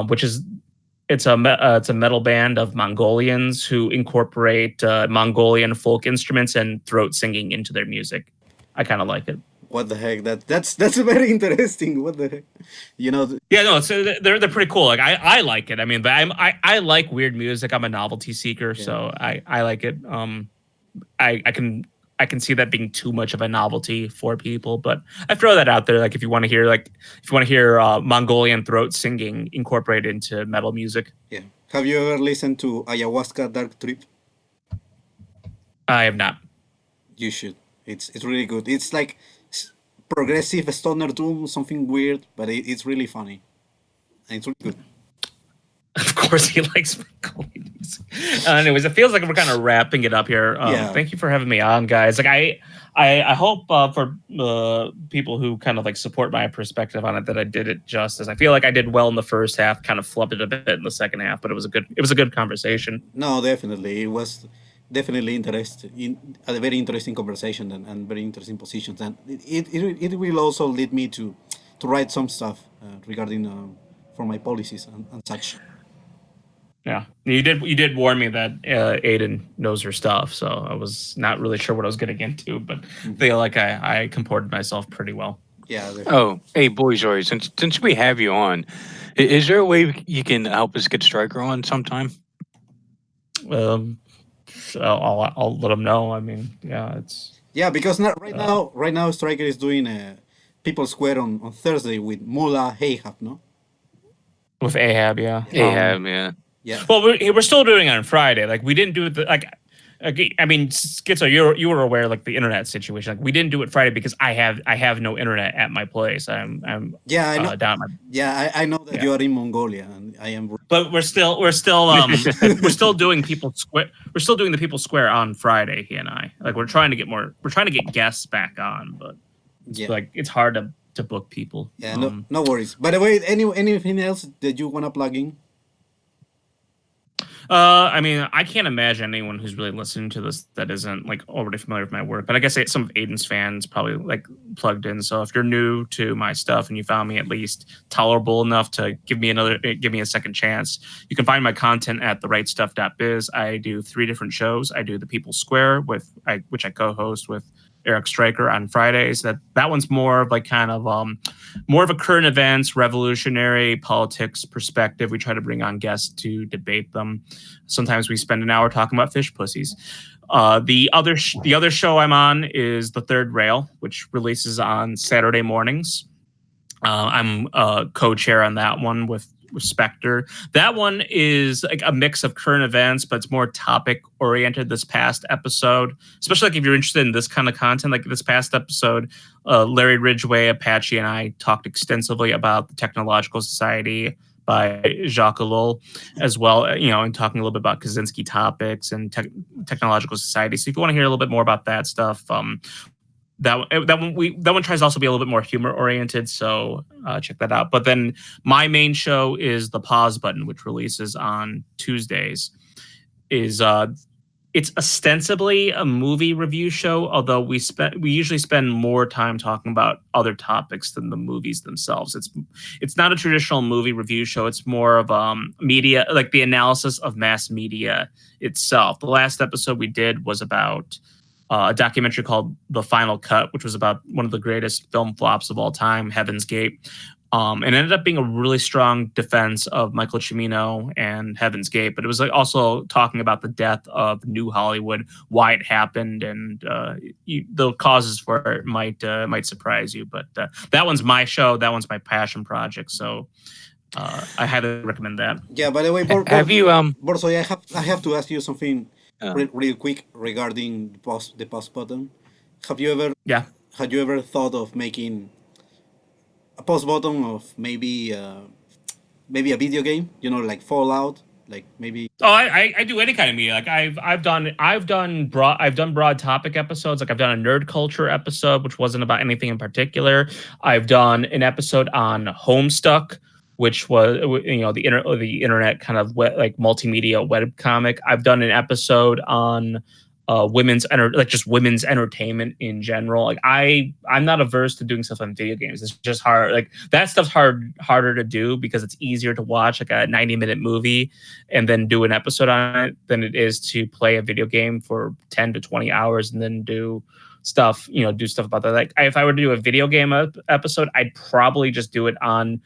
which is. It's a metal band of Mongolians who incorporate Mongolian folk instruments and throat singing into their music. I kind of like it. What the heck? That's very interesting. What the heck? You know? Yeah, no. So they're pretty cool. Like I like it. I mean, but I like weird music. I'm a novelty seeker, so I like it. I can see that being too much of a novelty for people, but I throw that out there. Like if you want to hear Mongolian throat singing incorporated into metal music. Yeah. Have you ever listened to Ayahuasca Dark Trip? I have not. You should. It's really good. It's like progressive stoner doom, something weird, but it's really funny. And it's really good. Of course, he likes Mongolian music. Anyways, it feels like we're kind of wrapping it up here. Thank you for having me on, guys. Like, I hope for people who kind of like support my perspective on it that I did it justice. I feel like I did well in the first half, kind of flubbed it a bit in the second half, but it was a good conversation. No, definitely, it was definitely a very interesting conversation and very interesting positions, and it will also lead me to write some stuff regarding for my policies and such. Yeah, you did warn me that Aydin knows her stuff, so I was not really sure what I was getting into, but I feel like I comported myself pretty well. Yeah. Definitely. Oh, hey, Borzoi, since we have you on, is there a way you can help us get Striker on sometime? I'll let them know. I mean, yeah, it's Yeah, because right now Striker is doing a People Square on Thursday with Mullah Hayhab, no? with Ahab, yeah. Ahab, yeah. Yeah. Well, we're still doing it on Friday. Like we didn't do it I mean, Schizo, you were aware like the internet situation. Like we didn't do it Friday because I have no internet at my place. I'm Yeah, I know. down my. Yeah, I know that you are in Mongolia, and I am. But we're still we're still doing People Square. We're still doing the People Square on Friday. He and I we're trying to get guests back on, but it's hard to book people. Yeah, no worries. By the way, anything else that you wanna plug in? I mean, I can't imagine anyone who's really listening to this that isn't like already familiar with my work. But I guess some of Aydin's fans probably like plugged in. So if you're new to my stuff and you found me at least tolerable enough to give me a second chance, you can find my content at therightstuff.biz. I do 3 different shows. I do the People Square which I co-host with Eric Stryker on Fridays. That one's more of like kind of more of a current events, revolutionary politics perspective. We try to bring on guests to debate them. Sometimes we spend an hour talking about fish pussies. The other show I'm on is The Third Rail, which releases on Saturday mornings. I'm co-chair on that one with Spectre. That one is like a mix of current events, but it's more topic oriented. This past episode, especially like if you're interested in this kind of content, like this past episode, Larry Ridgway, Apache, and I talked extensively about the Technological Society by Jacques Ellul, as well, and talking a little bit about Kaczynski topics and Technological Society. So if you want to hear a little bit more about that stuff, that one tries to also be a little bit more humor oriented, so check that out. But then my main show is The Pause Button, which releases on Tuesdays. It's ostensibly a movie review show, although we usually spend more time talking about other topics than the movies themselves. It's not a traditional movie review show. It's more of media, like the analysis of mass media itself. The last episode we did was about a documentary called The Final Cut, which was about one of the greatest film flops of all time, Heaven's Gate. And it ended up being a really strong defense of Michael Cimino and Heaven's Gate, but it was like also talking about the death of New Hollywood, why it happened, and the causes for it might surprise you. But that one's my show. That one's my passion project. So I highly recommend that. Yeah. By the way, Have you Borzoi, I have to ask you something real quick regarding the pause button. Have you ever thought of making a pause button of maybe a video game? Like Fallout, like maybe. Oh, I do any kind of media. Like I've done broad topic episodes. Like I've done a nerd culture episode, which wasn't about anything in particular. I've done an episode on Homestuck, which was the internet kind of like multimedia web comic. I've done an episode on women's entertainment in general. Like I'm not averse to doing stuff on video games. It's just hard. Like that stuff's harder to do because it's easier to watch like a 90-minute movie and then do an episode on it than it is to play a video game for 10 to 20 hours and then do stuff about that. Like if I were to do a video game episode, I'd probably just do it on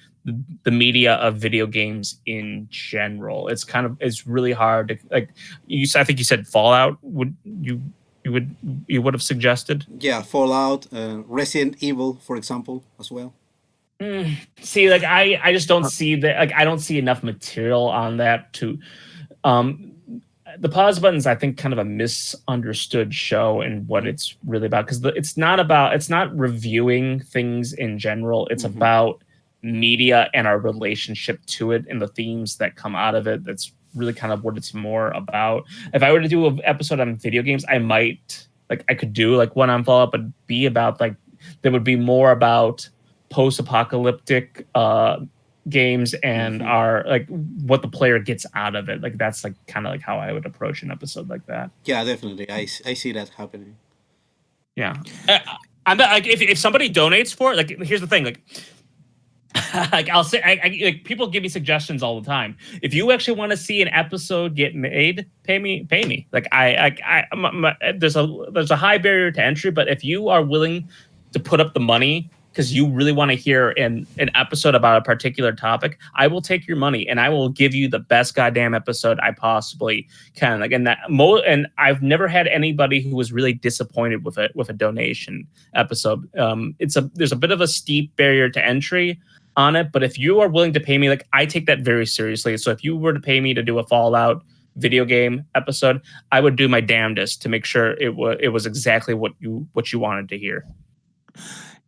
the media of video games in general. It's really hard to, like I think you said Fallout. Would you would have suggested? Yeah, Fallout, Resident Evil, for example, as well. See, like I just don't see that. Like I don't see enough material on that to. The Pause Button's, I think, kind of a misunderstood show and what it's really about, because it's not reviewing things in general. It's about media and our relationship to it and the themes that come out of it. That's really kind of what it's more about. If I were to do an episode on video games, I could do like one on Fallout, but be about like there would be more about post-apocalyptic games and are like what the player gets out of it. Like that's like kind of like how I would approach an episode like that. Yeah, definitely. I see that happening. Yeah, I'm not, like if somebody donates for it. Like here's the thing, like. Like I'll say, like people give me suggestions all the time. If you actually want to see an episode get made, pay me. Like there's a high barrier to entry, but if you are willing to put up the money because you really want to hear an episode about a particular topic, I will take your money and I will give you the best goddamn episode I possibly can. Like, and I've never had anybody who was really disappointed with a donation episode. There's a bit of a steep barrier to entry on it, but if you are willing to pay me, like, I take that very seriously. So if you were to pay me to do a Fallout video game episode, I would do my damnedest to make sure it was exactly what you wanted to hear.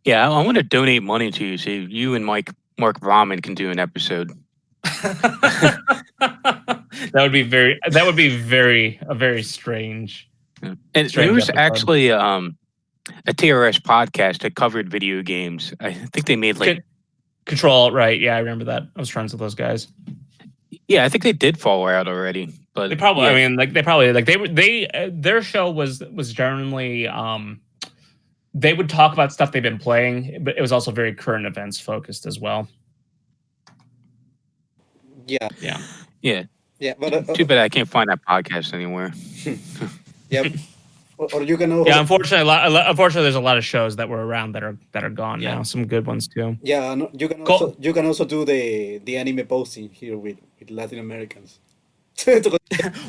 Yeah, I want to donate money to you so you and Mark Rahman can do an episode. That would be very very strange. And strange there was episode. actually a TRS podcast that covered video games. I think they made like Control, right? Yeah, I remember that. I was friends with those guys. Yeah, I think they did fall out already, but They probably. yeah. I mean, their show was generally. They would talk about stuff they've been playing, but it was also very current events focused as well. Yeah. But Too bad I can't find that podcast anywhere. yeah. Or you can also, Yeah, unfortunately, there's a lot of shows that were around that are gone now. Some good ones too. yeah, no, you can also do the anime posting here with Latin Americans.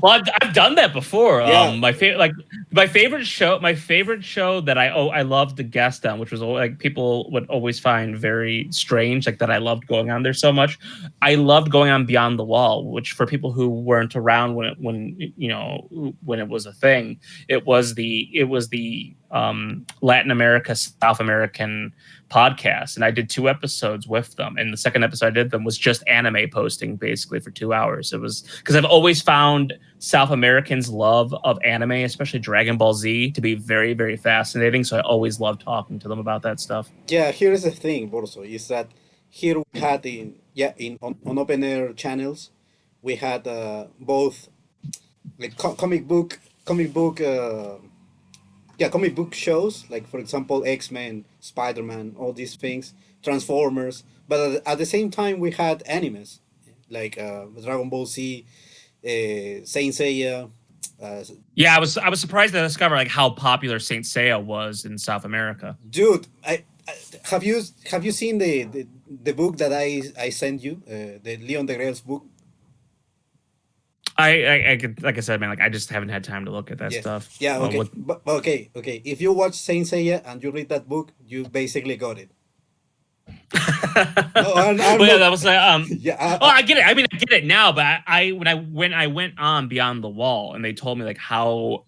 Well, I've done that before. Yeah. My favorite show that I loved the guest on, which was like people would always find very strange, like that I loved going on there so much. I loved going on Beyond the Wall, which for people who weren't around when it was a thing, it was the Latin America, South American podcast, and I did 2 episodes with them, and the second episode I did them was just anime posting basically for 2 hours. It was because I've always found South Americans' love of anime, especially Dragon Ball Z, to be very, very fascinating, so I always loved talking to them about that stuff. Yeah, here's the thing, Borso, is that here we had on open air channels, we had both like comic book shows, like for example X-Men, Spider-Man, all these things, Transformers, but at the same time we had animes like Dragon Ball Z, Saint Seiya. Yeah, I was surprised to discover like how popular Saint Seiya was in South America. Dude, have you seen the book that I sent you, the Leon Degrelle's book? I could, like I said, man, like I just haven't had time to look at that stuff. Yeah, okay. But okay. If you watch Saint Seiya and you read that book, you basically got it. That was Yeah. I get it. I mean, I get it now, but when I went on Beyond the Wall and they told me like how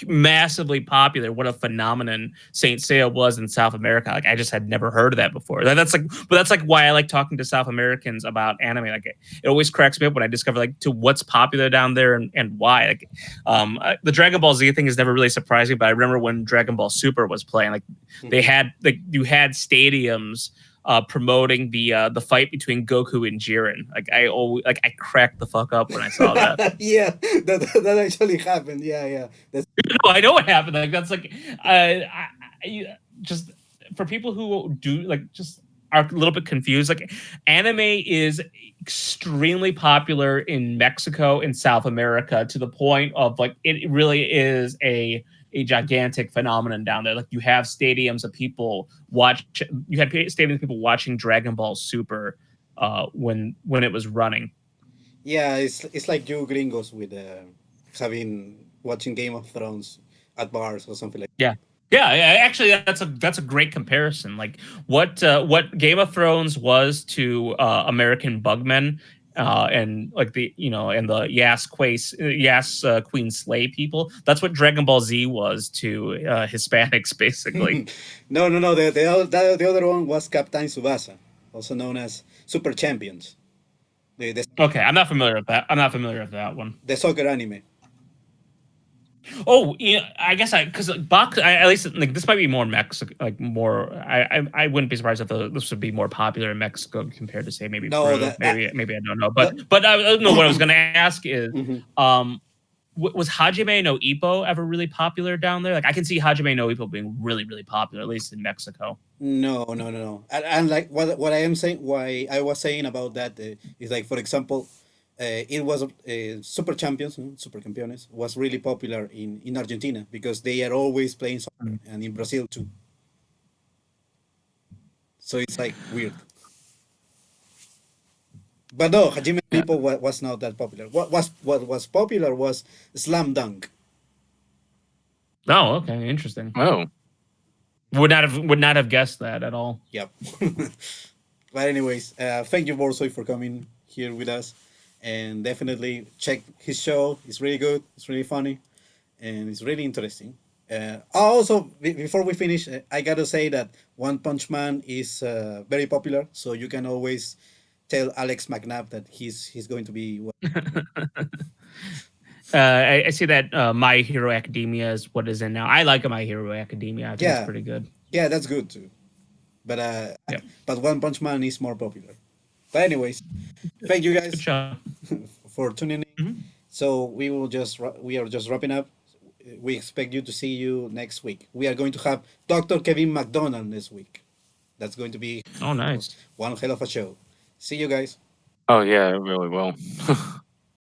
massively popular, what a phenomenon Saint Seiya was in South America. Like I just had never heard of that before. That's like why I like talking to South Americans about anime. Like it always cracks me up when I discover like to what's popular down there and why. Like the Dragon Ball Z thing is never really surprising, but I remember when Dragon Ball Super was playing, like they had you had stadiums promoting the fight between Goku and Jiren. Like I cracked the fuck up when I saw that. Yeah, that actually happened. Yeah. I know what happened. Like that's like just for people who do like just are a little bit confused. Like anime is extremely popular in Mexico and South America to the point of like it really is a gigantic phenomenon down there. Like you have stadiums of people watching Dragon Ball Super when it was running. Yeah, it's like you gringos with watching Game of Thrones at bars or something like that. Yeah, actually that's a great comparison. Like what Game of Thrones was to American Bugmen and like the Yas Queen Slay people. That's what Dragon Ball Z was to Hispanics, basically. No. The other one was Captain Tsubasa, also known as Super Champions. Okay, I'm not familiar with that one. The soccer anime. Oh, yeah, I guess because at least like this might be more Mexico, like more. I wouldn't be surprised if this would be more popular in Mexico compared to say maybe Peru. Maybe I don't know, but I no. What I was going to ask is, was Hajime no Ippo ever really popular down there? Like I can see Hajime no Ippo being really really popular, at least in Mexico. No. And like what I am saying, why I was saying about that is like, for example, it was Super Champions, Super Campeones, was really popular in Argentina because they are always playing soccer, and in Brazil too. So it's like weird. But no, Hajime no Yeah. Ippo was not that popular. What was popular was Slam Dunk. Oh, okay, interesting. Oh, Would not have guessed that at all. Yep. But anyways, thank you, Borzoi, for coming here with us, and definitely check his show. It's really good. It's really funny, and it's really interesting. Also, before we finish, I gotta say that One Punch Man is very popular, so you can always tell Alex McNabb that he's going to be. I see that My Hero Academia is what is in now. I like My Hero Academia. I think Yeah. it's pretty good. Yeah, that's good too. But Yep. but One Punch Man is more popular. But anyways, thank you Good guys job. for tuning in. Mhm. So we are just wrapping up. We expect you to see you next week. We are going to have Dr. Kevin McDonald this week. That's going to be Oh, nice. one hell of a show. See you guys. oh yeah, it really will.